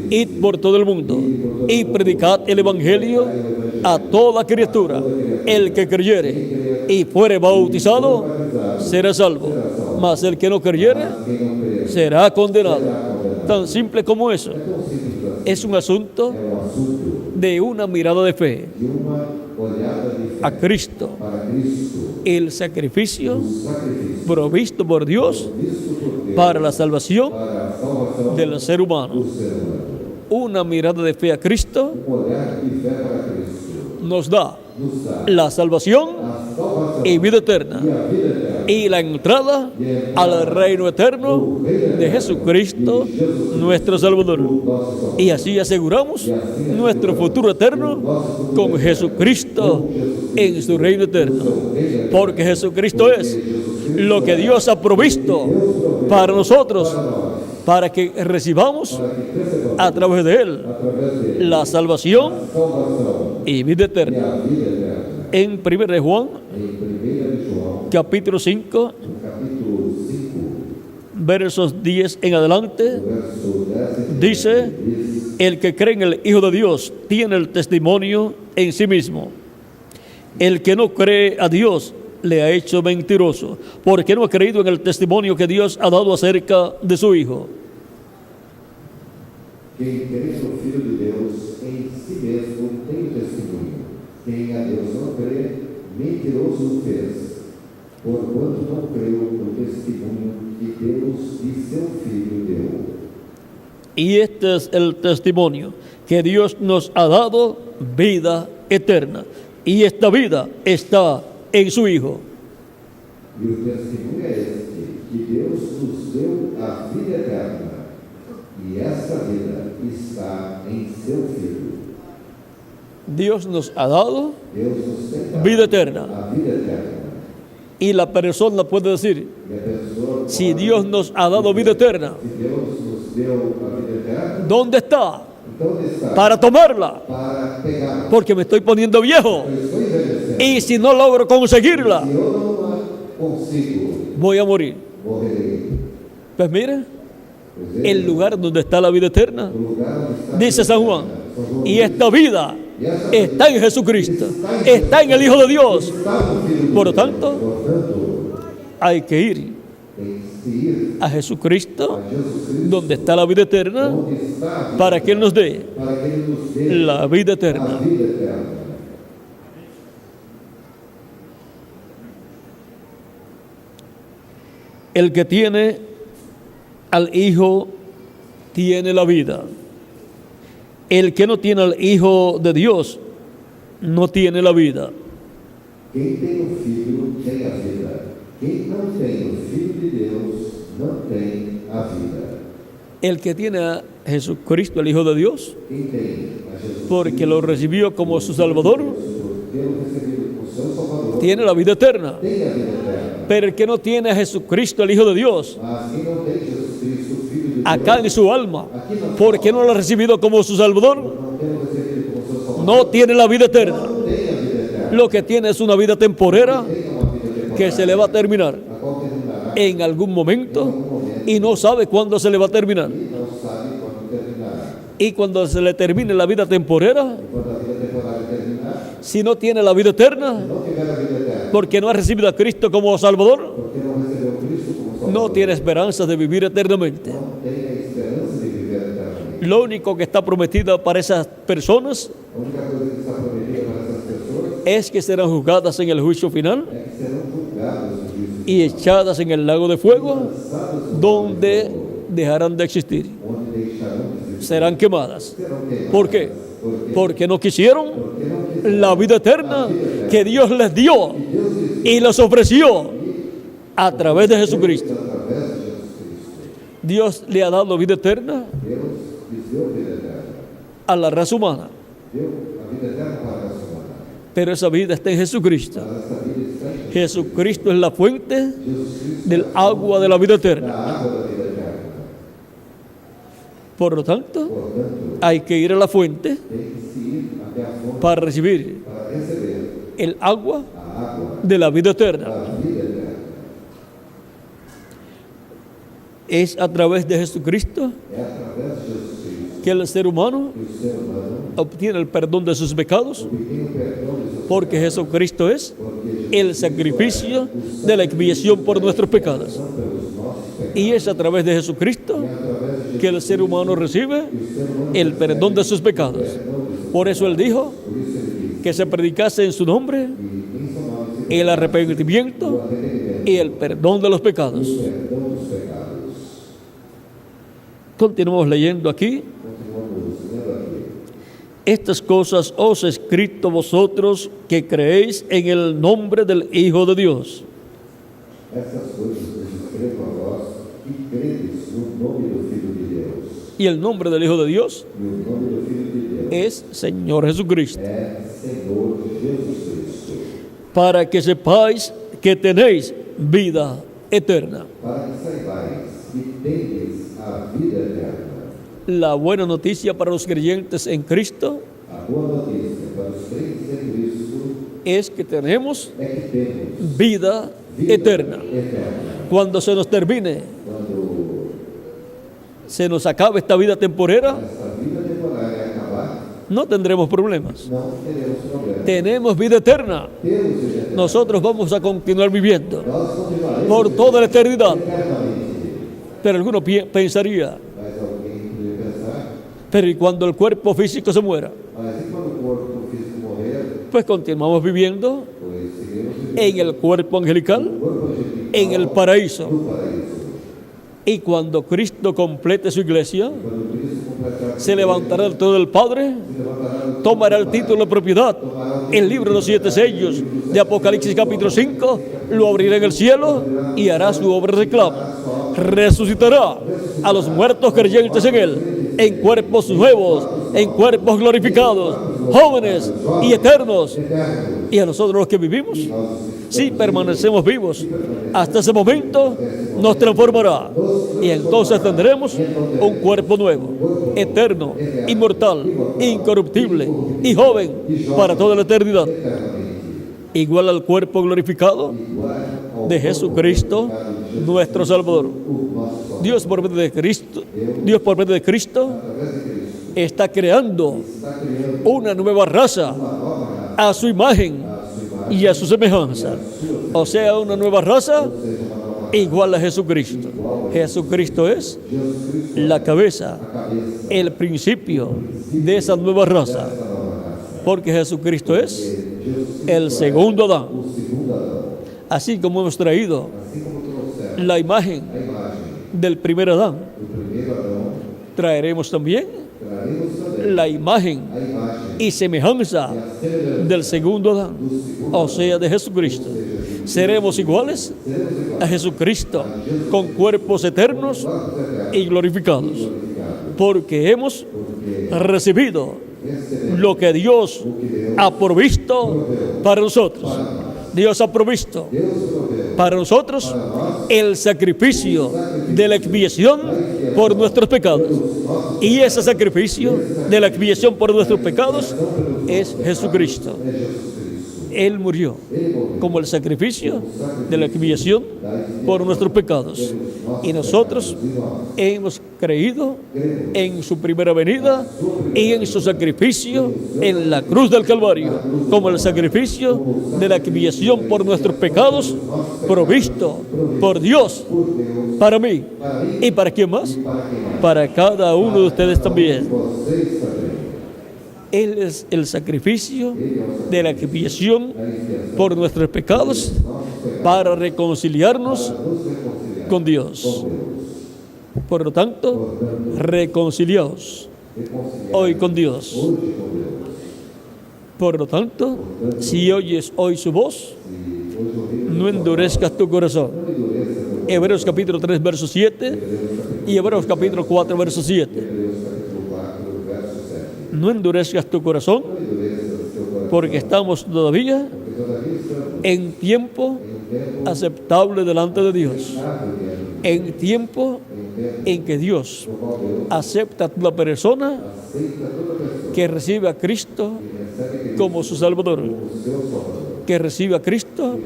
id por todo el mundo y predicad el evangelio a toda criatura. El que creyere y fuere bautizado será salvo, mas el que no creyere será condenado. Tan simple como eso. Es un asunto de una mirada de fe De uma olhada de fé a Cristo, para Cristo, el sacrificio sacrifício provisto por Dios visto por Deus para la salvación para a salvação del ser humano. do ser humano. Una mirada de fe a Cristo Olhar de fé para Cristo nos da nos dá la salvación a salvação y vida eterna e a vida eterna y la entrada al reino eterno de Jesucristo, nuestro Salvador. nosso Salvador. Y así aseguramos nuestro futuro eterno con Jesucristo en su reino eterno. Porque Jesucristo es lo que Dios ha provisto para nosotros, para que recibamos a través de Él Através dele, la salvación salvação y vida e eterna. a vida eterna. En 1 de Juan, Em 1 de João, capítulo 5, no capítulo 5, versos 10 en adelante, verso 10, dice: diz: el que cree en el Hijo de Dios tiene el testimonio en sí mismo. El que no cree a Dios le ha hecho mentiroso, porque no ha creído en el testimonio que Dios ha dado acerca de su Hijo. Quem crê no Filho de Deus em si mesmo tem o testemunho. Quem a Deus não crê, mentiroso o fez, porquanto não creu no testemunho que Deus e seu Filho deu. Y este es el testimonio, que Dios nos ha dado vida eterna. Y esta vida está en su Hijo. E o testemunho é este, que Deus nos deu a vida eterna, e essa vida está em seu Filho. Dios nos ha dado Deus nos tem dado vida eterna. a vida eterna. Y la persona puede decir: E a pessoa, si Dios nos ha dado vida eterna, se Deus nos deu a vida eterna, ¿dónde está então onde está? para tomarla? Para pegar. Porque me estoy poniendo viejo. Eu estou envelhecendo. Y si no logro conseguirla, Se eu não a consigo, voy a morir. morrerei. Pues mire, Pois é, el lugar donde está la vida eterna, o lugar onde está a dice vida San Juan, eterna. São João y esta vida está en Jesucristo, está en el Hijo de Dios. está no Filho de Por lo Deus. tanto, Portanto, hay que ir tem que ir a Jesucristo, a Jesus Cristo, donde está la vida eterna, onde está a vida, para que Él nos dé para que Ele nos dê la vida a eterna. vida eterna. El que tiene al Hijo tiene la vida. El que no tiene al Hijo de Dios no tiene la vida. Quem tem o Filho tem a vida. Quem não tem o Filho de Deus não tem a vida. El que tiene a Jesucristo, el Hijo de Dios, Quem tem a Jesus porque lo recibió como su Salvador, por tê-lo recebido como seu Salvador, tiene la vida eterna. tem a vida eterna. Pero el que no tiene a Jesucristo, el Hijo de Dios, Mas quem não tem Jesus Cristo, o Filho de Deus, acá en su alma, porque no lo ha recibido como su Salvador, não tê-lo recebido como seu Salvador, no tiene la vida eterna. não tem a vida eterna. Lo que tiene es una vida temporera Tem uma vida temporária, que se le va a terminar a qual terminará en algún momento y no sabe cuándo se le va a terminar. e não sabe quando terminará. Y cuando se le termine la vida temporera, Quando a vida temporária terminar, si no tiene la vida eterna, não tiver quer a vida eterna? Porque no has recibido a Cristo como Salvador, Porque não recebeu Cristo como Salvador. no tiene esperanza de vivir eternamente. Não tem a esperança de viver eternamente. Lo único que está prometido para esas personas A única coisa que está prometida para essas pessoas es que serán juzgadas en el juicio final é que serão julgadas no juízo y echadas en el lago de fuego, lançadas no donde dejarán de existir. onde deixarão de existir. Serán quemadas. Serão queimadas. ¿Por qué? Por quê? Porque no quisieron Porque não quiseram la vida eterna que Dios les dio y les ofreció a través de Jesucristo. através de Jesus Cristo. Dios le ha dado vida eterna Deus lhes deu vida eterna. a la raza humana, Deu a vida eterna para a raça humana. pero esa vida está en Jesucristo. Mas essa vida está em Jesucristo es la fuente Jesus Cristo, del agua de la vida da eterna. água da vida eterna. Por lo tanto, Portanto, hay que ir a la fuente tem que se ir até a fonte para recibir para receber el agua a água de la vida eterna. da vida eterna. Es a través de Jesucristo É através de Jesus Cristo que el ser humano que o ser humano obtiene el perdón de sus pecados, obtém o perdão de seus porque Jesucristo es porque Jesus el sacrificio de la expiación por nuestros pecados. são pelos nossos pecados. Y es a través de Jesucristo É através de que el ser humano recibe el perdón de sus pecados. Por eso Él dijo por isso ele diz que se predicase en su nombre que em seu nome se el arrepentimiento y el perdón de los pecados. perdão dos pecados. Continuamos leyendo aquí. Continuamos lendo aqui. Estas cosas os he escrito vosotros que creéis en el nombre del Hijo de Dios. Essas coisas vos escrevo a vós que credes no nome do Filho de Deus. Y el nombre del Hijo de Dios E o nome do Filho de Deus es Señor Jesucristo. é Senhor Jesus Cristo. Para que sepáis que tenéis vida eterna. Para que saibais que tendes a vida eterna. La buena noticia para los creyentes en Cristo A boa notícia para os crentes em Cristo es que tenemos é que temos vida vida eterna. eterna. Cuando se nos termine, Quando se nos acabe esta vida temporera, essa vida temporária acabar, no tendremos problemas. não teremos problema. Tenemos vida eterna. Temos vida eterna. Nosotros vamos a continuar viviendo Nós continuaremos por toda la eternidad. eternamente. Pero alguno pensaría, Mas alguém poderia pensar, pero ¿y cuando el cuerpo físico se muera? mas e quando o corpo físico morrer, Pues continuamos viviendo pois seguiremos vivendo en el cuerpo angelical, no corpo angelical en el paraíso. no paraíso. Y cuando Cristo complete su iglesia, Quando Cristo completar se levantará del trono del Padre, se levantará tomará el título de propiedad, el libro de los 7 sellos de Apocalipsis capítulo 5, lo abrirá en el cielo y hará su obra de reclamo. Resucitará a los muertos creyentes en él, en cuerpos nuevos, en cuerpos glorificados, jóvenes y eternos. Y a nosotros los que vivimos, si permanecemos vivos hasta ese momento, nos transformará. Y entonces tendremos un cuerpo nuevo, eterno, inmortal, incorruptible y joven para toda la eternidad. Igual al cuerpo glorificado de Jesucristo, nuestro Salvador. Dios por medio de Cristo, está creando una nueva raza a su imagen y a su semejanza. O sea, una nueva raza igual a Jesucristo. Jesucristo es la cabeza, el principio de esa nueva raza. Porque Jesucristo es el segundo Adán. Así como hemos traído la imagen del primer Adán, traeremos también la imagen y semejanza del segundo Adán, o sea, de Jesucristo. Seremos iguales a Jesucristo, con cuerpos eternos y glorificados, porque hemos recibido lo que Dios ha provisto para nosotros. Dios ha provisto para nosotros el sacrificio de la expiación por nuestros pecados. Y ese sacrificio de la expiación por nuestros pecados es Jesucristo. Él murió como el sacrificio de la expiación por nuestros pecados. Y nosotros hemos creído en su primera venida y en su sacrificio en la cruz del Calvario, como el sacrificio de la expiación por nuestros pecados, provisto por Dios para mí. ¿Y para quién más? Para cada uno de ustedes también. Vocês também. Él es el sacrificio de la expiación por nuestros pecados para reconciliarnos con Dios. Por lo tanto, reconciliaos hoy con Dios. Por lo tanto, si oyes hoy su voz, no endurezcas tu corazón. Hebreos capítulo 3, verso 7 y Hebreos capítulo 4, verso 7. No endurezcas tu corazón, porque estamos todavía en tiempo aceptable delante de Dios. En tiempo en que Dios acepta a toda persona que recibe a Cristo como su Salvador, que recibe a Cristo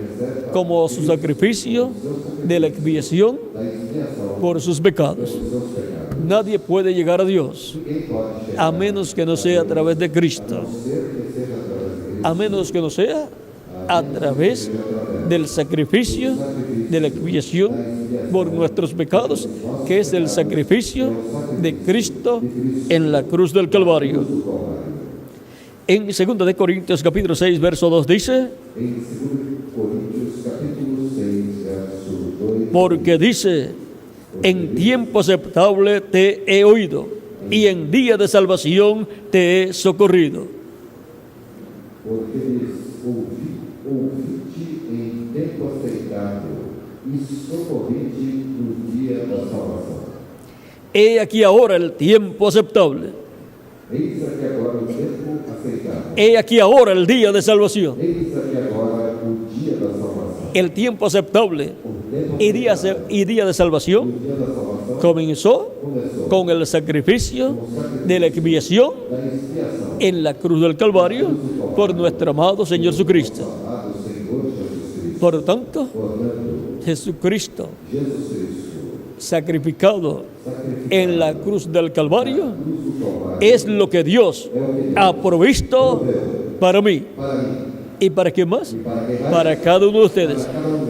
como su sacrificio de la expiación por sus pecados. Nadie puede llegar a Dios a menos que no sea a través de Cristo, a menos que no sea a través del sacrificio de la expiación por nuestros pecados, que es el sacrificio de Cristo en la cruz del Calvario. En 2 de Corintios capítulo 6, verso 2 dice, Em 2 Coríntios capítulo 6, verso 2, porque dice, en tiempo aceptable te he oído y en día de salvación te he socorrido. porque lhes ouvi-te em tempo aceitável e socorri-te no dia da salvação. He aquí ahora el tiempo aceptable. Eis aqui agora o tempo aceitável. He aquí ahora el día de salvación. Eis aqui agora o dia da salvação. El tiempo aceptable y día de salvación O dia da salvação comenzó con el sacrificio de la expiación da expiação. en la cruz del Calvario por nuestro amado Señor Jesucristo. Amado Senhor Jesus Cristo. Por lo tanto, Portanto, Jesucristo Jesus Cristo, sacrificado en la cruz del Calvario cruz do Calvário, es lo que Dios ha provisto para mí. para mim, ¿Y para quién más? para que Para cada uno de ustedes,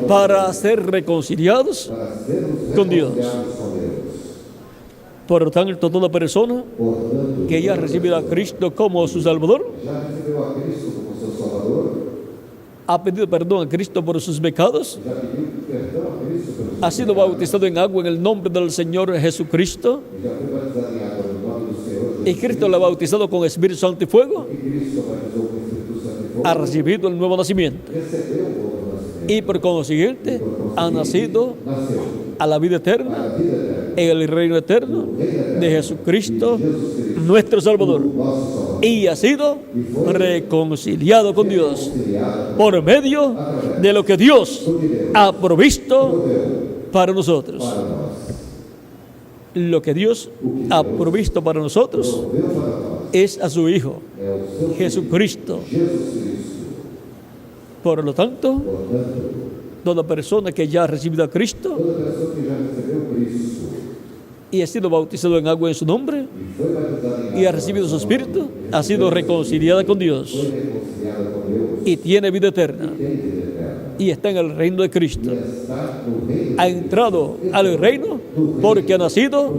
para ser reconciliados para sermos con Dios. reconciliados com Deus. Por lo tanto, toda persona Portanto, que ya ha recibido a Cristo como su Salvador, já recebeu a Cristo como seu Salvador, ha pedido perdón a Cristo por sus pecados, já pediu perdão a Cristo pelos ha sido bautizado en agua en el nombre del Señor Jesucristo, já foi batizado em água no nome do Senhor y Cristo le ha bautizado con Espíritu Santo y fuego, e Cristo batizou com o Espírito Santo e fogo, ha recibido el nuevo nacimiento recebeu o novo nascimento, y por consiguiente ha nacido nasceu a la vida eterna a vida eterna, en el reino eterno de Jesucristo, nuestro Salvador, nosso Salvador, y ha sido reconciliado con Dios criado por medio de lo que Dios ha provisto para nosotros. para nós, Lo que Dios ha provisto para nosotros deu para nós, es a su Hijo, é o seu Jesucristo. Jesus Cristo. Por lo tanto, Portanto, toda persona que ya ha recibido a Cristo toda pessoa que já recebeu Cristo y ha sido bautizado en agua en su nombre e foi batizada em y ha água, recibido su Espíritu, ha sido reconciliada con Dios foi reconciliada com Deus, y tiene vida eterna tem vida eterna, y está en el reino de Cristo. está no reino, Ha entrado al reino porque ha nacido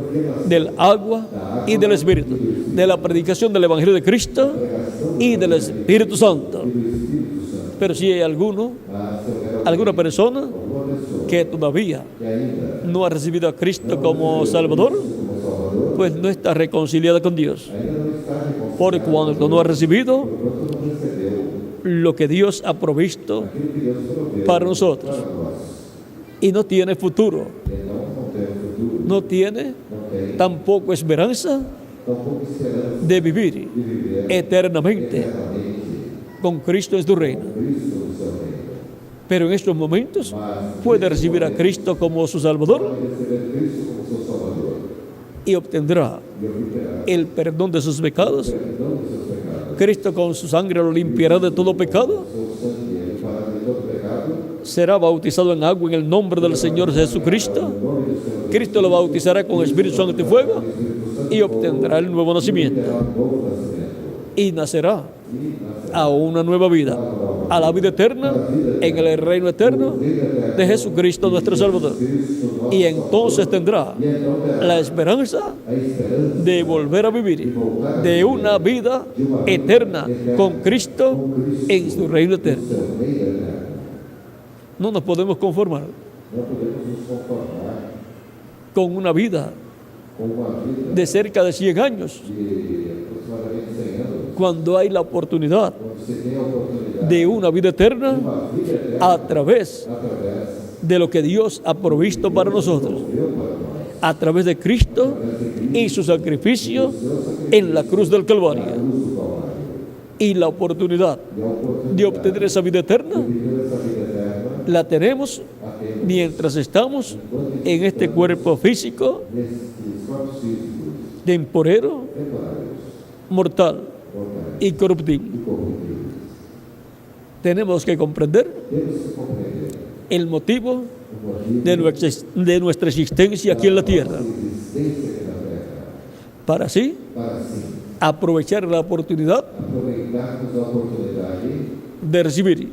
del agua y del Espíritu, de la predicación del Evangelio de Cristo y del Espíritu Santo. Pero si hay alguna persona uma pessoa que todavía que ainda no ha recibido a Cristo como Salvador, como Salvador, pues no está reconciliada con Dios. ainda não está reconciliado, Porque cuando no ha recibido quando não recebeu lo que Dios ha provisto aquilo que Deus proveu para nosotros para nós, y no tiene futuro, não tem futuro, no tiene não tem tampoco esperanza tampouco esperança de vivir de viver eternamente eternamente con Cristo en su reino. Cristo no seu reino. Pero en estos momentos Mas puede recibir a Cristo como su Salvador pode receber Cristo como seu Salvador y obtendrá e obterá el perdón de sus pecados. perdão dos seus pecados. Cristo con su sangre lo limpiará de todo pecado. Seu sangue ele fará de todo pecado, Será bautizado en agua en el nombre del Señor Jesucristo. no nome do Senhor Cristo lo bautizará con Espíritu Santo y fuego y obtendrá el nuevo nacimiento. Y nacerá a una nueva vida, a la vida eterna, en el reino eterno de Jesucristo nuestro Salvador. Y entonces tendrá la esperanza de volver a vivir de una vida eterna con Cristo en su reino eterno. No nos podemos conformar con una vida de cerca de 100 años, cuando hay la oportunidad de una vida eterna a través de lo que Dios ha provisto para nosotros, a través de Cristo y su sacrificio en la cruz del Calvario. Y la oportunidad de obtener esa vida eterna la tenemos mientras estamos en este cuerpo físico temporero, mortal y corruptible. Tenemos que comprender el motivo de nuestra existencia aquí en la tierra, para así aprovechar la oportunidad de recibir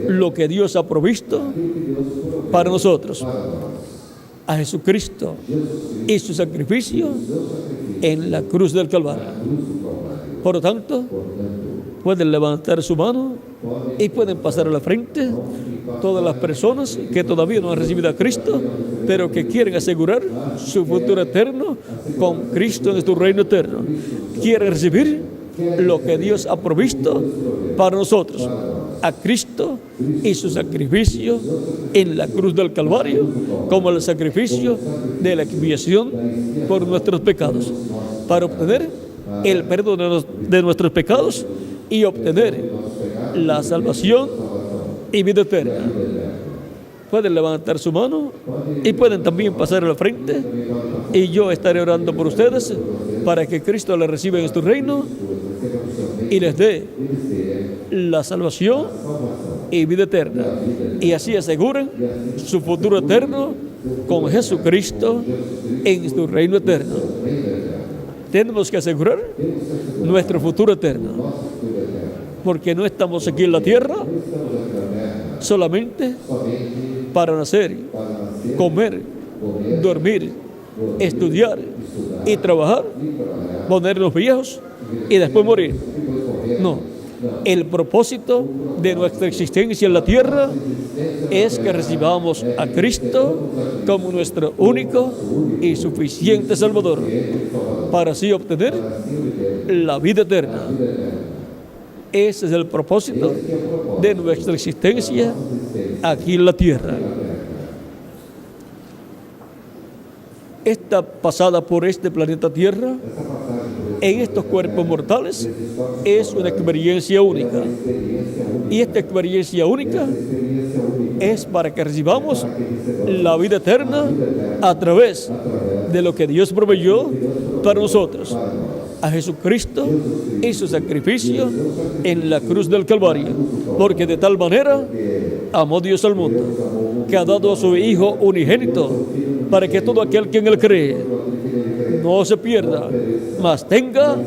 lo que Dios ha provisto para nosotros, a Jesucristo y su sacrificio en la cruz del Calvario. Por lo tanto, pueden levantar su mano y pueden pasar a la frente todas las personas que todavía no han recibido a Cristo, pero que quieren asegurar su futuro eterno con Cristo en su reino eterno. Quieren recibir lo que Dios ha provisto para nosotros, a Cristo y su sacrificio en la cruz del Calvario, como el sacrificio de la expiación por nuestros pecados, para obtener el perdón de nuestros pecados y obtener la salvación y vida eterna. Pueden levantar su mano y pueden también pasar a la frente, y yo estaré orando por ustedes para que Cristo les reciba en su reino y les dé la salvación y vida eterna, y así aseguren su futuro eterno con Jesucristo en su reino eterno. Tenemos que asegurar nuestro futuro eterno, porque no estamos aquí en la tierra solamente para nacer, comer, dormir, estudiar y trabajar, ponernos viejos y después morir. No, el propósito de nuestra existencia en la tierra es que recibamos a Cristo como nuestro único y suficiente Salvador, para así obtener la vida eterna. Ese es el propósito de nuestra existencia aquí en la tierra. Esta pasada por este planeta Tierra, en estos cuerpos mortales, es una experiencia única. Y esta experiencia única es para que recibamos la vida eterna a través de lo que Dios proveyó para nosotros, a Jesucristo y su sacrificio en la cruz del Calvario. Porque de tal manera amó Dios al mundo, que ha dado a su Hijo unigénito, para que todo aquel que en él cree no se pierda, mas tenga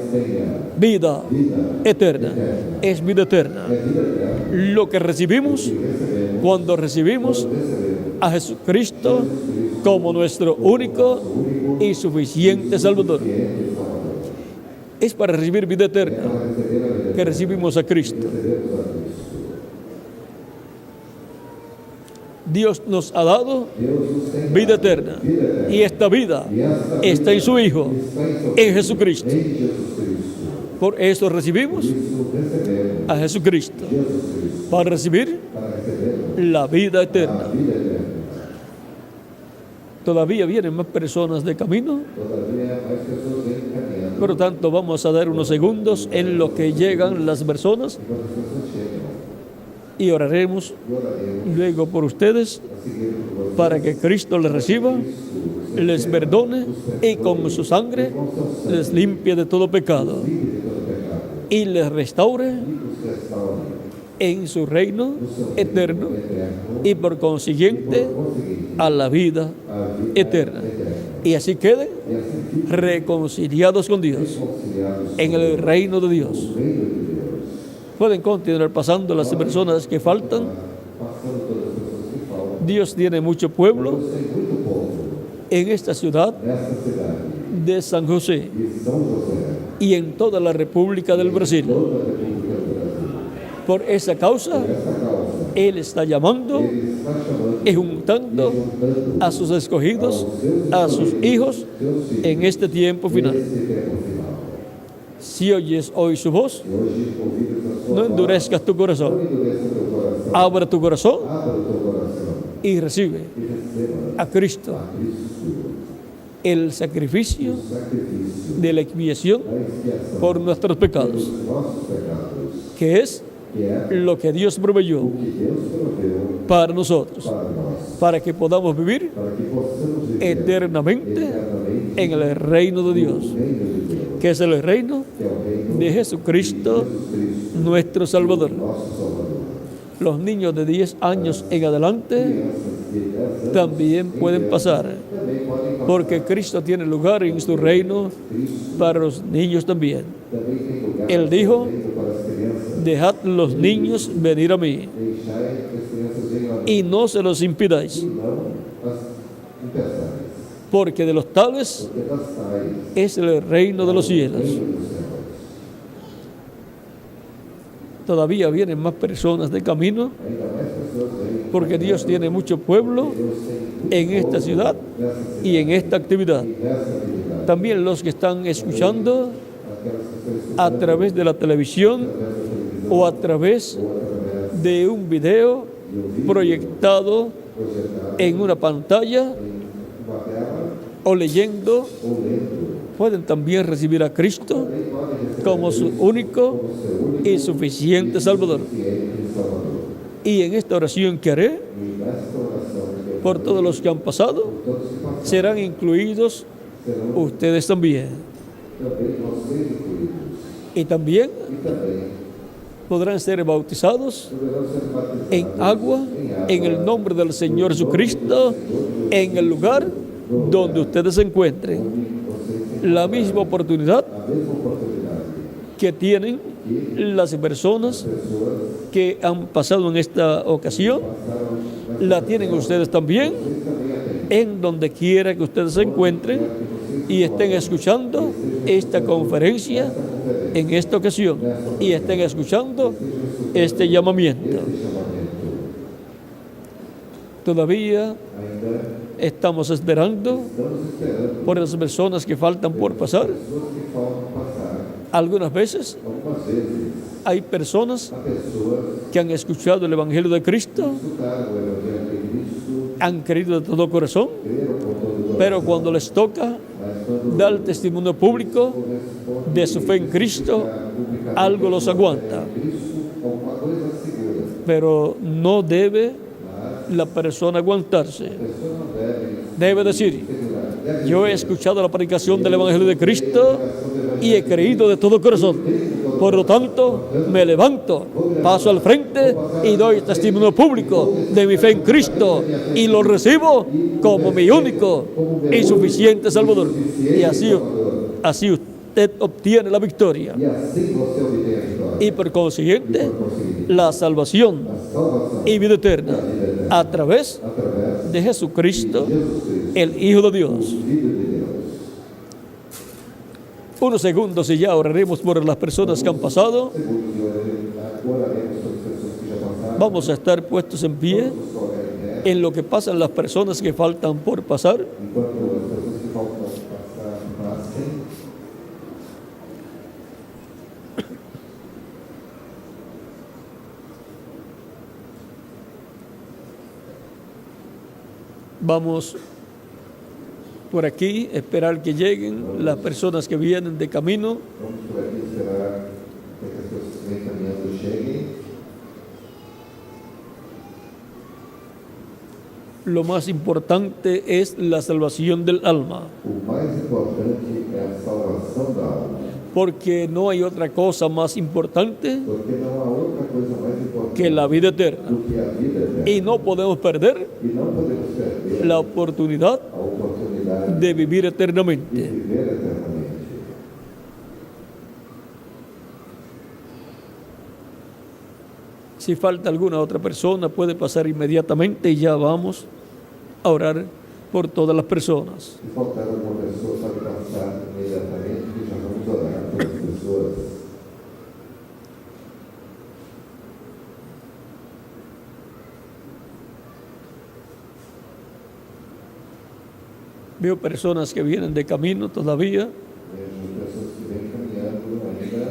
vida eterna. Es vida eterna lo que recibimos cuando recibimos a Jesucristo como nuestro único y suficiente Salvador. Es para recibir vida eterna que recibimos a Cristo. Dios nos ha dado vida eterna, y esta vida está en su Hijo, en Jesucristo. Por eso recibimos a Jesucristo, para recibir la vida eterna. Todavía vienen más personas de camino. Por lo tanto, vamos a dar unos segundos en lo que llegan las personas y oraremos luego por ustedes para que Cristo les reciba, les perdone y con su sangre les limpie de todo pecado y les restaure en su reino eterno y por consiguiente a la vida eterna. y así queden e assim fiquem reconciliados con Dios reconciliados en el reino de Dios. com o reino de Deus. Pueden continuar pasando las personas que faltan. Passando todas as pessoas que faltam. Dios tiene mucho pueblo Deus tem muito povo en esta ciudad nessa cidade de San José de São José, y en toda la República del Brasil. toda a República do Brasil. Por esa causa, Por essa causa, Él está llamando Ele está chamando y juntando juntando a sus escogidos, a sus hijos, seus filhos en este tiempo final. nesse tempo final. Si oyes hoy su voz, E hoje ouvidos a sua no voz, endurezcas tu não corazón, endureça teu coração, abre tu corazón abra o teu coração y recibe e receba a Cristo a Cristo el sacrificio o sacrifício de la expiación da expiação por nuestros pecados, dos nossos pecados, que es que é lo que Dios proveyó o que Deus proveu para nosotros, para nós, para que podamos vivir para que possamos viver eternamente eternamente en el reino de Dios, no reino de Deus, que es el reino que é o reino de Jesucristo, Cristo, nuestro Salvador. nosso Salvador. Los niños de 10 años en adelante Crianças de 10 anos también pueden pasar, também podem passar. porque Cristo tiene lugar en su reino Cristo para los niños también. também tem lugar Él dijo, no reino para as crianças. dejad los niños venir a mí Deixai que as crianças venham a mim y no se los impidáis, e não as impeçais, porque de los tales porque das tais es el reino de los cielos. reino dos céus. Todavía vienen más personas de camino, Ainda mais pessoas vêm, porque Dios tiene mucho pueblo Deus tem en esta ciudad nessa cidade y en esta actividad. e nessa atividade. También los que están escuchando Aquelas que estão a través de la televisión o a través de un video proyectado en una pantalla uma tela o leyendo, ou lendo, pueden también recibir a Cristo como su único y suficiente Salvador. que é em Salvador. Y en esta oración que haré E nesta oração que eu por todos los que han pasado, todos que passaram serán incluidos serão ustedes también. também vocês incluídos. Y también E também podrán ser bautizados poderão ser batizados en agua, en el nombre del Señor Jesucristo, en el lugar donde ustedes se encuentren. La misma oportunidad a mesma oportunidade que tienen las personas pessoas que han pasado en esta ocasión, la tienen ustedes también en donde quiera que ustedes se encuentren y estén escuchando esta conferencia en esta ocasión y estén escuchando este llamamiento. Todavía ainda estamos esperando estamos esperando por las personas que faltan por pasar. pessoas que faltam passar. Algunas veces Algumas vezes hay personas há pessoas que han escuchado el Evangelio de Cristo, que escutaram o Evangelho de Cristo, han creído de todo corazón, creram com todo o pero cuando les toca mas quando dar el testimonio público de su fe en Cristo, algo los aguanta. Cristo, alguma coisa segura. Pero no debe la persona aguantarse. A pessoa não deve Debe decir, segurar. Deve yo he escuchado la predicación del Evangelio de Cristo y he creído de todo corazón. Por lo tanto, me levanto, paso al frente y doy testimonio público de mi fe en Cristo y lo recibo como mi único y suficiente Salvador. Y así usted obtiene la victoria. E assim você obtém a vitória. Y por consiguiente, Por conseguinte, la salvación a salvação y vida eterna a través através de Jesucristo, de Jesus Cristo, el Hijo de Dios. Filho de Deus. Unos segundos y ya oraremos por las personas que han pasado. Segundo, oraremos sobre as pessoas que já passaram. Vamos a estar puestos en pie Vamos colocar em pé, en lo que pasan las personas que faltan por pasar. enquanto as pessoas que faltam passar passem. Vamos por aquí, esperar que lleguen las personas que vienen de camino. Vamos por aqui esperar que as pessoas que vêm caminhando cheguem. Lo más importante es la salvación del alma, O mais importante é a salvação da alma, porque no hay otra cosa más importante porque não há outra coisa mais importante que la vida eterna. do que a vida eterna. Y no podemos perder E não podemos perder la oportunidad a oportunidade de vivir de eternamente. viver eternamente. Si falta alguna otra persona, puede pasar inmediatamente y ya vamos a orar por todas las personas. Se faltar alguma pessoa, pode passar imediatamente e já vamos orar pelas pessoas. Veo personas que vienen de camino todavía. Vejo pessoas que vêm caminhando ainda.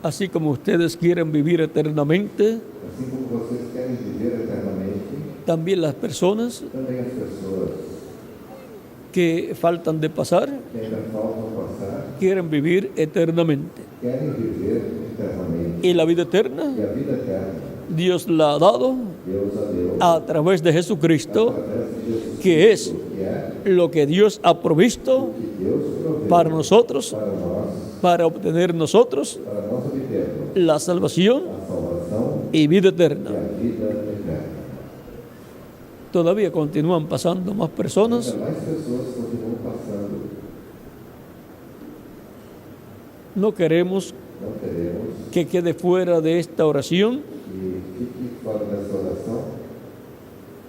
Así como ustedes quieren vivir eternamente, Assim como vocês querem viver eternamente, también las personas também as pessoas que faltan de pasar que ainda faltam passar quieren vivir eternamente. querem viver eternamente. Y la vida eterna, E a vida eterna, Dios la ha dado Deus a deu a través de Jesucristo, através de Jesus que es Cristo, que é lo que Dios ha provisto que Deus provê para nosotros, para nós, para obtener nosotros para nós vivermos la salvación a salvação y vida e eterna. a vida eterna. Todavía continúan pasando más personas. Ainda mais pessoas continuam passando. No queremos Não queremos que quede fuera de esta oración que fique fora dessa oração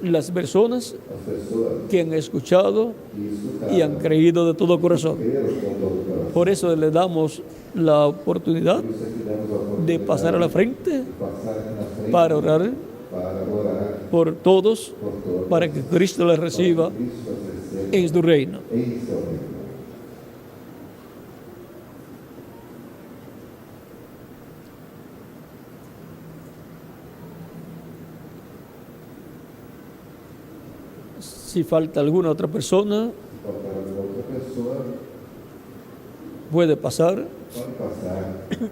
las personas as pessoas que han escuchado que y han escutaram, creído de todo corazón. creram com todo o coração. Por eso le damos la oportunidad Por isso é que damos a de oportunidade pasar a la frente de passar aqui na frente para orar para orar por todos, por todos, para que Cristo les reciba para que Cristo as receba en su reino. em seu reino. Si falta alguna otra persona, Se faltar alguma outra pessoa, puede pasar. pode passar.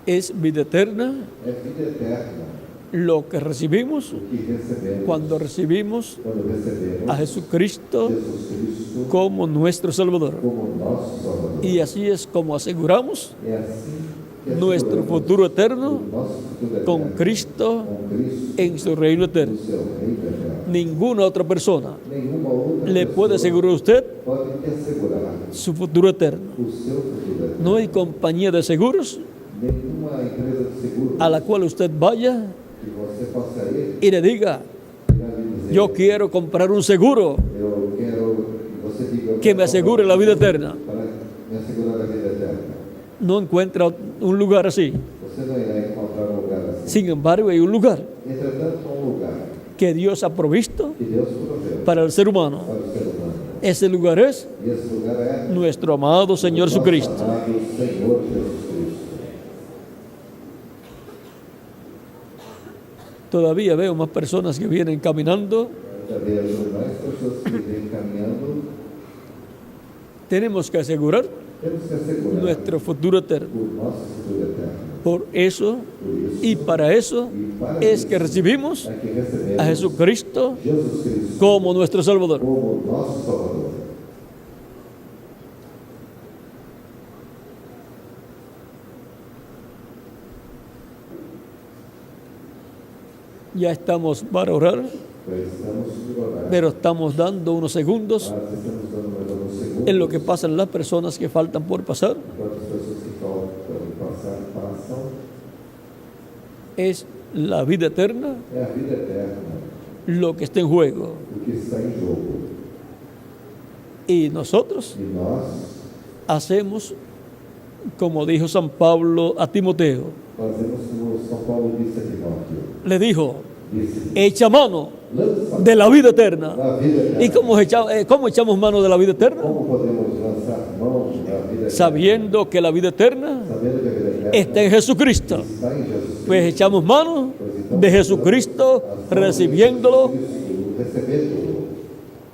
Es vida eterna É vida eterna lo que recibimos o que recebemos cuando recibimos quando recebemos a Jesucristo Jesus Cristo como nuestro Salvador. como nosso Salvador. Y así es como aseguramos É assim que nuestro asseguramos futuro eterno o nosso futuro con eterno Cristo com Cristo en su reino eterno. no seu reino eterno. Ninguna otra persona Nenhuma outra le puede pessoa asegurar a usted pode te assegurar su futuro eterno. o seu futuro eterno. No hay compañía de seguros Nenhuma empresa de seguro a la cual usted vaya que você possa ir y le diga, e lhe dizer, yo quiero comprar un seguro eu quero que você diga, eu que me quero asegure la vida eterna. para me asegurar a vida eterna. No encuentra un lugar así. Você não irá encontrar um lugar assim. Sin embargo, hay un lugar Entretanto, há um lugar que Dios ha provisto que Deus proveu para el ser humano. para o ser humano. Ese lugar es E esse lugar é nuestro amado Señor nosso Jesucristo. amado Senhor Jesus Cristo. Todavía veo más personas que vienen caminando. Ainda vejo mais pessoas que vêm caminhando. Tenemos que asegurar Temos que assegurar nuestro futuro eterno. o nosso futuro eterno. Por eso Por isso, y para eso para es isso, que recibimos é que recebemos a Jesucristo Jesus Cristo como nuestro Salvador. como nosso Salvador. Ya estamos para orar, Pois estamos a orar. pero estamos dando unos segundos Mas estamos dando mais alguns segundos. en lo que pasan las personas que faltan por pasar. Enquanto as pessoas que faltam passar passam, Es la vida eterna é a vida eterna lo que está en juego. o que está em jogo. Y nosotros E nós hacemos como dijo San Pablo a Timoteo. fazemos como São Paulo disse a Timóteo. Le dijo, Disse, echa mano lança de la vida eterna. da vida eterna. ¿Y cómo echamos mano de la vida eterna? Como podemos lançar mão da vida eterna? Sabiendo que la vida eterna Sabendo que a vida eterna está en Jesucristo. está em Jesus. Pues echamos mano de Jesucristo, recibiéndolo Recebendo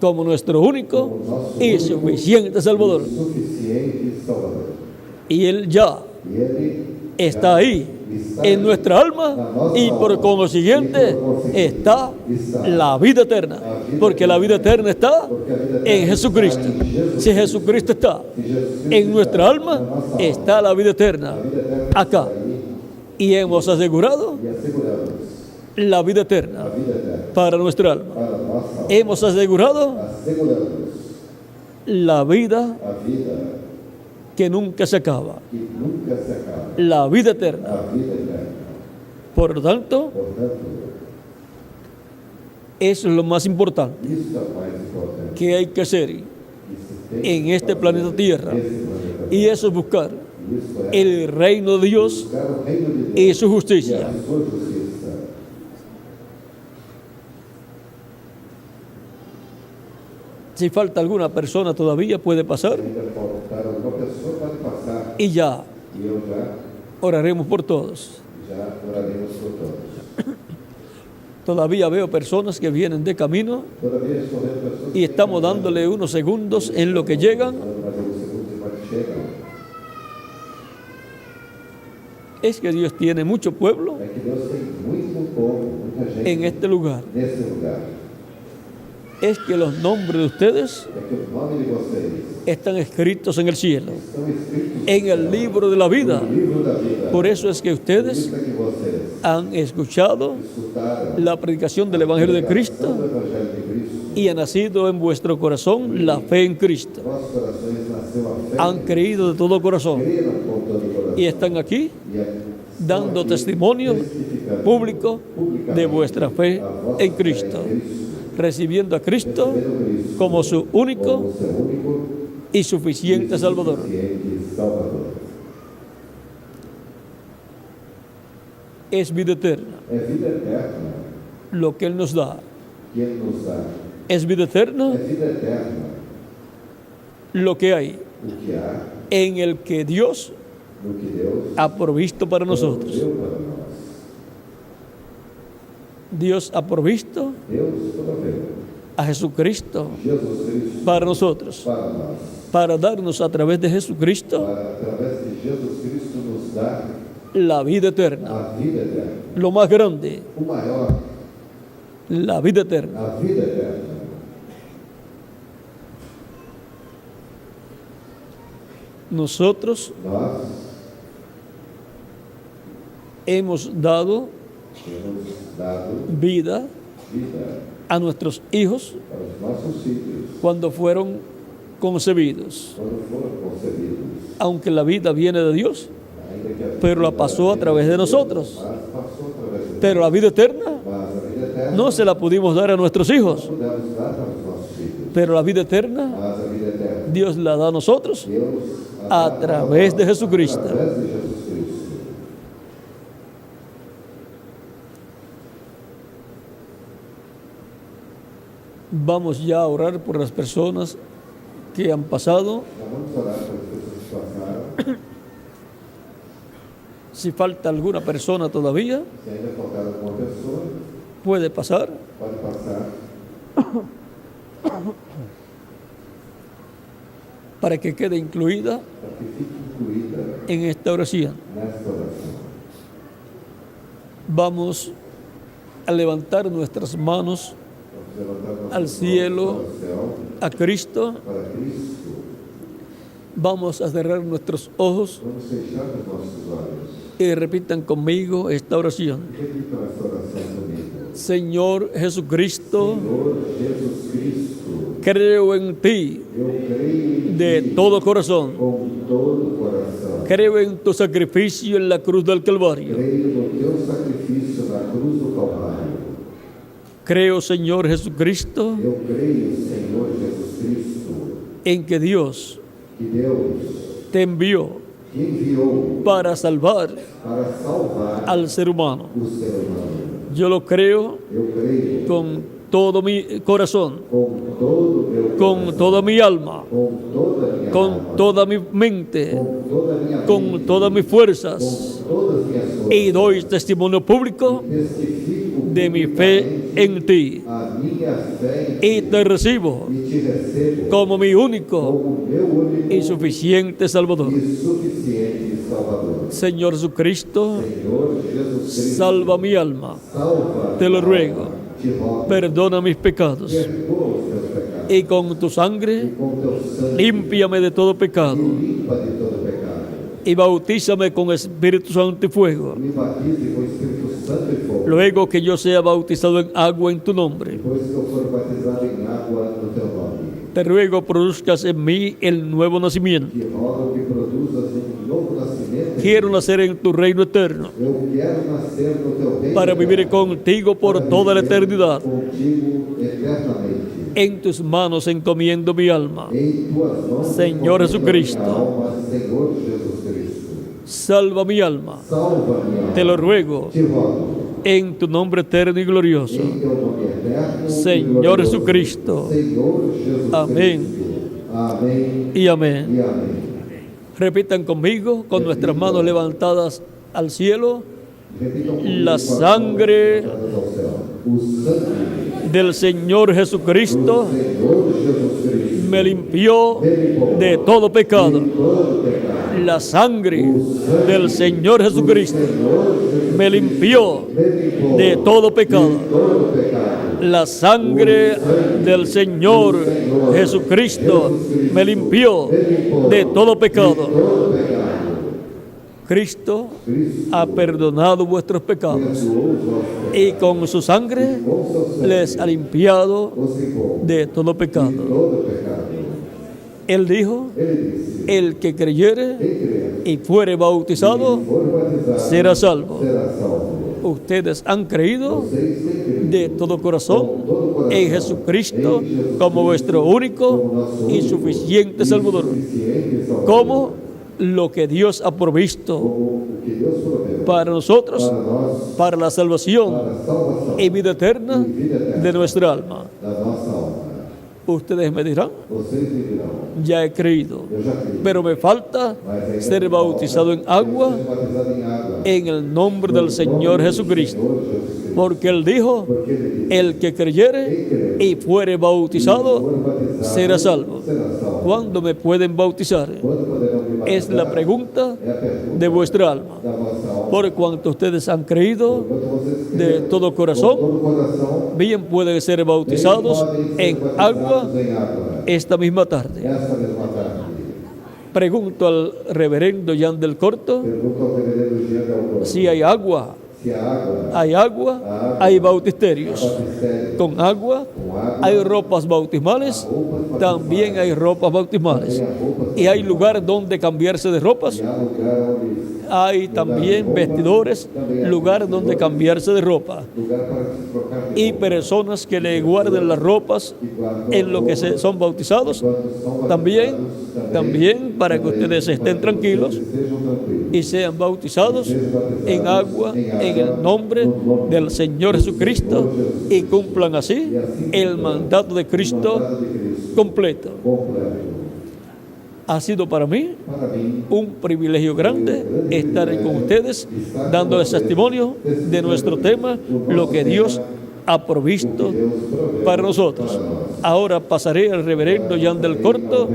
como nuestro único y suficiente Salvador. suficiente Salvador. Y Él ya E Ele está ahí en nuestra alma y por consiguiente está la vida eterna, porque la vida eterna está en Jesucristo. Si Jesucristo está en nuestra alma, está la vida eterna acá, y hemos asegurado e asseguramos la vida eterna a vida eterna para nuestra alma. para a nossa alma. Hemos asegurado Asseguramos la vida a vida que nunca se acaba, que nunca se acaba, la vida eterna. a vida eterna. Por lo tanto, Portanto, eso es lo más importante isso é o mais importante que hay que hacer que se tem en este planeta Tierra, nesse planeta. y eso es buscar Isso é el reino de Dios buscar o reino de Deus y su e a justicia. sua justiça. Si falta alguna persona todavía, puede pasar, Ainda faltar alguma pessoa, pode passar. y ya E eu já oraremos por todos. oraremos por todos. Todavía veo personas que vienen de camino Todavia estou vendo pessoas y estamos dándole unos segundos en lo que llegan. que mais alguns segundos enquanto chegam. Es que Dios tiene mucho pueblo É que Deus tem muito povo, muita gente en este lugar. nesse lugar. Es que los nombres de ustedes É que o nome de vocês están escritos en el cielo, estão escritos en el libro de la vida. no livro da vida. Por eso es que Por ustedes isso é que vocês han escuchado escutaram la predicación del Evangelio de do Cristo Evangelho de Cristo. y ha nacido en vuestro corazón la fe en Cristo. Vossos corações nasceu a fé. Han creído de todo corazón Creram com todo o coração. y están aquí E estão dando aqui testimonio testificando público publicamente de vuestra fe a vossa en fé Cristo, em Cristo. recibiendo a Cristo Recebendo Cristo como su único como seu único y suficiente Salvador. suficiente Salvador. Es vida eterna É vida eterna lo que Él nos da. que Ele nos dá. Es vida É eterna vida eterna lo que hay o que há, en el que Dios no que Deus ha provisto para nosotros. deu para nós. Dios ha provisto Deus proveu a Jesucristo Jesus Cristo para nosotros, para nós. para darnos a través de Jesucristo Para, através de Jesus Cristo, nos dar la vida eterna. a vida eterna. Lo más grande, O maior, la vida eterna. a vida eterna. Nosotros Nós hemos dado temos dado vida vida a nuestros hijos para os nossos filhos cuando fueron concebidos. quando foram concebidos. Aunque la vida viene de Dios, Ainda que a pero la vida pasó a través de nosotros. mas passou através de Pero la vida eterna Mas a vida eterna no se la pudimos dar a nuestros hijos, pudemos dar para os nossos filhos. pero la vida eterna Mas a vida eterna Dios la da a nosotros Deus a dá través de nós, Jesucristo. através de Jesus Cristo. Vamos ya a orar por las personas que han pasado. Já vamos orar para as pessoas que passaram. Si falta alguna persona todavía, Se ainda faltar alguma pessoa, puede pasar. pode passar Para que quede incluida para que fique incluída en esta oración. nesta oração. Vamos a levantar nuestras manos Vamos levantar nossas al mãos cielo, para o céu, a Cristo. para Cristo. Vamos a cerrar nuestros ojos Vamos fechar os nossos olhos. y repitan conmigo esta oración. Repita esta oração comigo. Señor Jesucristo, Senhor Jesus Cristo, creo en ti eu creio em de ti todo corazón. com todo o coração. Creo en tu sacrificio en la cruz del Calvario. Creio no teu sacrifício na cruz do Calvário. Creo, Señor Jesucristo, Eu creio, Senhor Jesus Cristo, en que Dios que Deus te envió te enviou para salvar para salvar al ser humano. o ser humano. Yo lo creo Eu creio con todo mi corazón, com todo o meu con coração, toda mi alma, com toda a minha con alma, toda mi mente, com toda a minha con mente, todas mis fuerzas. com todas as minhas forças. Y doy testimonio público Testifico de mi fe en ti a minha fé y te recibo e te recebo como mi único como meu único y suficiente Salvador. e suficiente Salvador. Señor Jesucristo, Senhor Jesus Cristo, salva mi alma, salva, te lo ruego, te rogo, perdona mis pecados perdoa os teus pecados y con tu sangre com teu sangue límpiame de todo pecado limpa de todo pecado. y bautízame con Espíritu Santo y fuego. Me batize com o Espírito Santo e fogo. Luego que yo sea bautizado en agua en tu nombre, Depois que eu for batizado em água no teu nome, te ruego produzcas en mí el nuevo nacimiento. te rogo que produzas novo nascimento. Quiero nacer en tu reino eterno Eu quero nascer no teu reino para vivir eterno, contigo por para toda la viver eternidad. contigo eternamente. En tus manos encomiendo mi alma. Em tuas mãos, Señor encomiendo Jesucristo. minha alma, Senhor Jesus Cristo. Salva mi alma, Salva minha alma. te lo ruego, Te rogo, en tu nombre eterno y glorioso. em teu nome eterno, Señor e glorioso. Jesucristo. Senhor Jesus Amén. Cristo. Amém Y amén. e amém. Repitan conmigo con nuestras manos levantadas al cielo. Repitam comigo La com as sangre mãos levantadas ao céu. O sangue del Señor Jesucristo do Senhor Jesus Cristo me limpió de todo pecado. de todo pecado. La sangre del Señor Jesucristo me limpió de todo pecado. Todo pecado. La sangre del Señor Jesucristo me limpió de todo pecado. Todo pecado. Cristo Cristo ha perdonado vuestros pecados perdoou os vossos pecados. y con su sangre Com seu sangue les ha limpiado os limpou de todo de pecado. todo pecado. Él dijo, Ele disse: el que creyere quem crer y fuere bautizado e for batizado será salvo. será salvo. Ustedes han creído Vocês têm crido de todo corazón en Jesucristo como vuestro único y suficiente Salvador, suficiente Salvador. como lo que Dios ha provisto Como o que Deus proveu para nosotros, para nós, para la salvación para a salvação y vida eterna de nuestra alma. da nossa alma. Ustedes me dirán, Vocês me dirão: ya he creído, eu já criei, pero me falta mas ainda ser me bautizado en falta agua ser batizado em água. en el nombre del Señor Jesucristo. Senhor Jesus Cristo. Porque Él dijo, Porque ele disse: el que creyere y fuere bautizado for batizado, será salvo. será salvo. ¿Cuándo me pueden bautizar? Quando poderão me batizar? Es la pregunta É a pergunta de vuestra alma. da vossa alma. Por cuanto ustedes han creído Quando vocês de creem todo com corazón, todo o coração, bien pueden ser bem bautizados podem ser en agua batizados em água. esta misma tarde. Esta mesma tarde. Pregunto al reverendo Jan del Corto Pergunta ao reverendo Jean Del si hay agua. se a água, Hay agua, hay bautisterios. batistério Con agua com água, hay ropas bautismales, también hay ropas bautismales. Y hay lugar donde cambiarse de ropas, e há lugar onde hay también vestidores, lugar donde cambiarse de ropa. lugar para se trocar de Y personas que le guarden las ropas en lo que son bautizados, quando são también, batizados, también para que ustedes estén tranquilos sejam tranquilos. y sean bautizados en agua en el nombre del Señor Jesucristo y cumplan así el mandato de Cristo De Cristo completo. completo. Ha sido para mí Para mim, un privilegio grande estar con ustedes dándoles testimonio de nuestro tema, lo que Dios ha provisto para nosotros. Ahora pasaré al reverendo Jan del Corto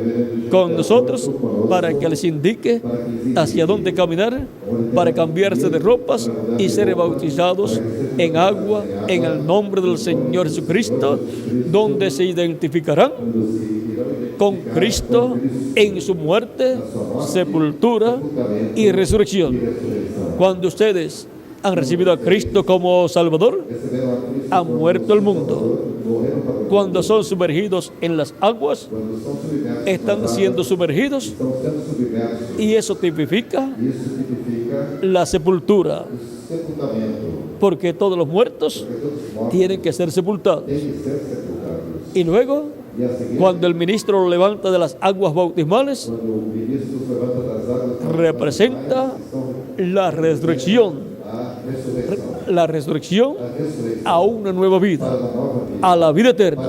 con nosotros para que les indique hacia dónde caminar para cambiarse de ropas y ser bautizados en agua en el nombre del Señor Jesucristo, donde se identificarán con Cristo en su muerte, sepultura y resurrección. Cuando ustedes han recibido a Cristo como Salvador, receberam a Cristo, ha muerto el mundo. morreram para o Cuando son sumergidos en las aguas, quando são submersos, están siendo sumergidos estão sendo submersos. y eso tipifica Isso significa la sepultura, sepultamento, porque todos los muertos porque todos mortos tienen que ser sepultados. têm que ser sepultados. Y luego, E a seguir, cuando el ministro lo levanta de las aguas bautismales, quando o ministro se levanta das águas, representa são la resurrección, a ressurreição, la resurrección a ressurreição a una nueva para vida, uma nova vida. a la vida eterna,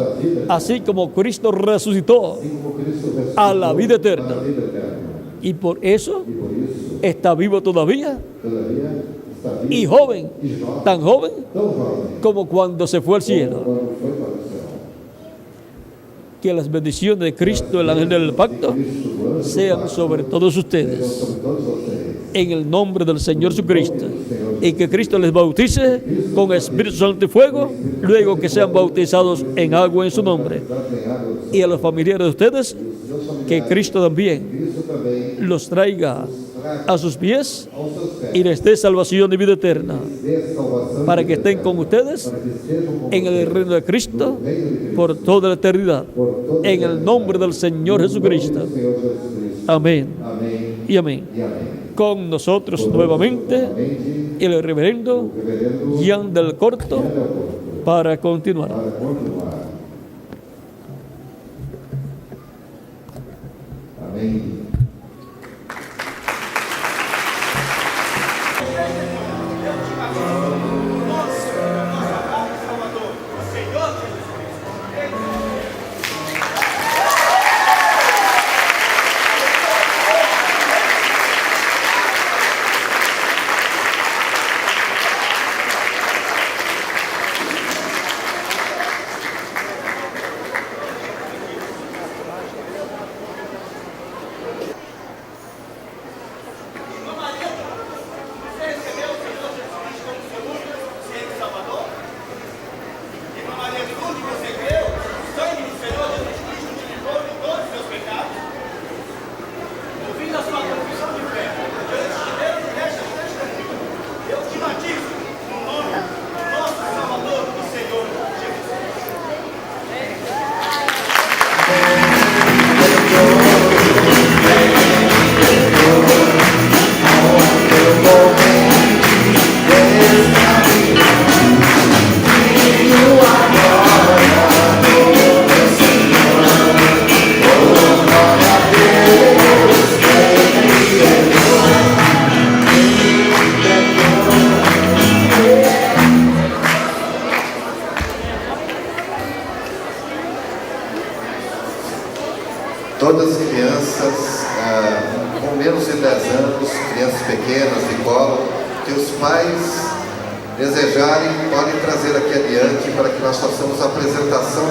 así como Cristo resucitó Assim como Cristo ressuscitou a la vida para eterna. a vida eterna. Y por eso E por isso, está vivo todavía todavía, está vivo y joven, tan joven tão jovem como cuando se fue al cielo. quando foi para o céu. Que las bendiciones de Cristo, el ángel del pacto, Cristo, o anjo do sean pacto, sobre todos sejam ustedes, sobre todos vocês. en el nombre del Señor Jesucristo, y que Cristo les bautice con Espíritu Santo y fuego, luego que sean bautizados en agua en su nombre. Tanto em água do Y a los familiares de ustedes, seus familiares, que Cristo también Cristo também los traiga a sus pies aos seus pés. y les dé salvación y vida eterna, Dê salvação para e que vida estén con eterna, ustedes para que estejam com en el vocês reino de Cristo no reino de Cristo, por toda la eternidad, por toda a en el nombre del Señor Jesucristo. eternidade. Senhor Jesus Cristo. Amén Amém y amén. e amém. Con nosotros nuevamente Novamente, el reverendo o reverendo Jan del Corto Jan Del Corto, para continuar. para continuar. Amém. Todas as crianças com menos de 10 anos, crianças pequenas de colo, que os pais desejarem, podem trazer aqui adiante para que nós façamos a apresentação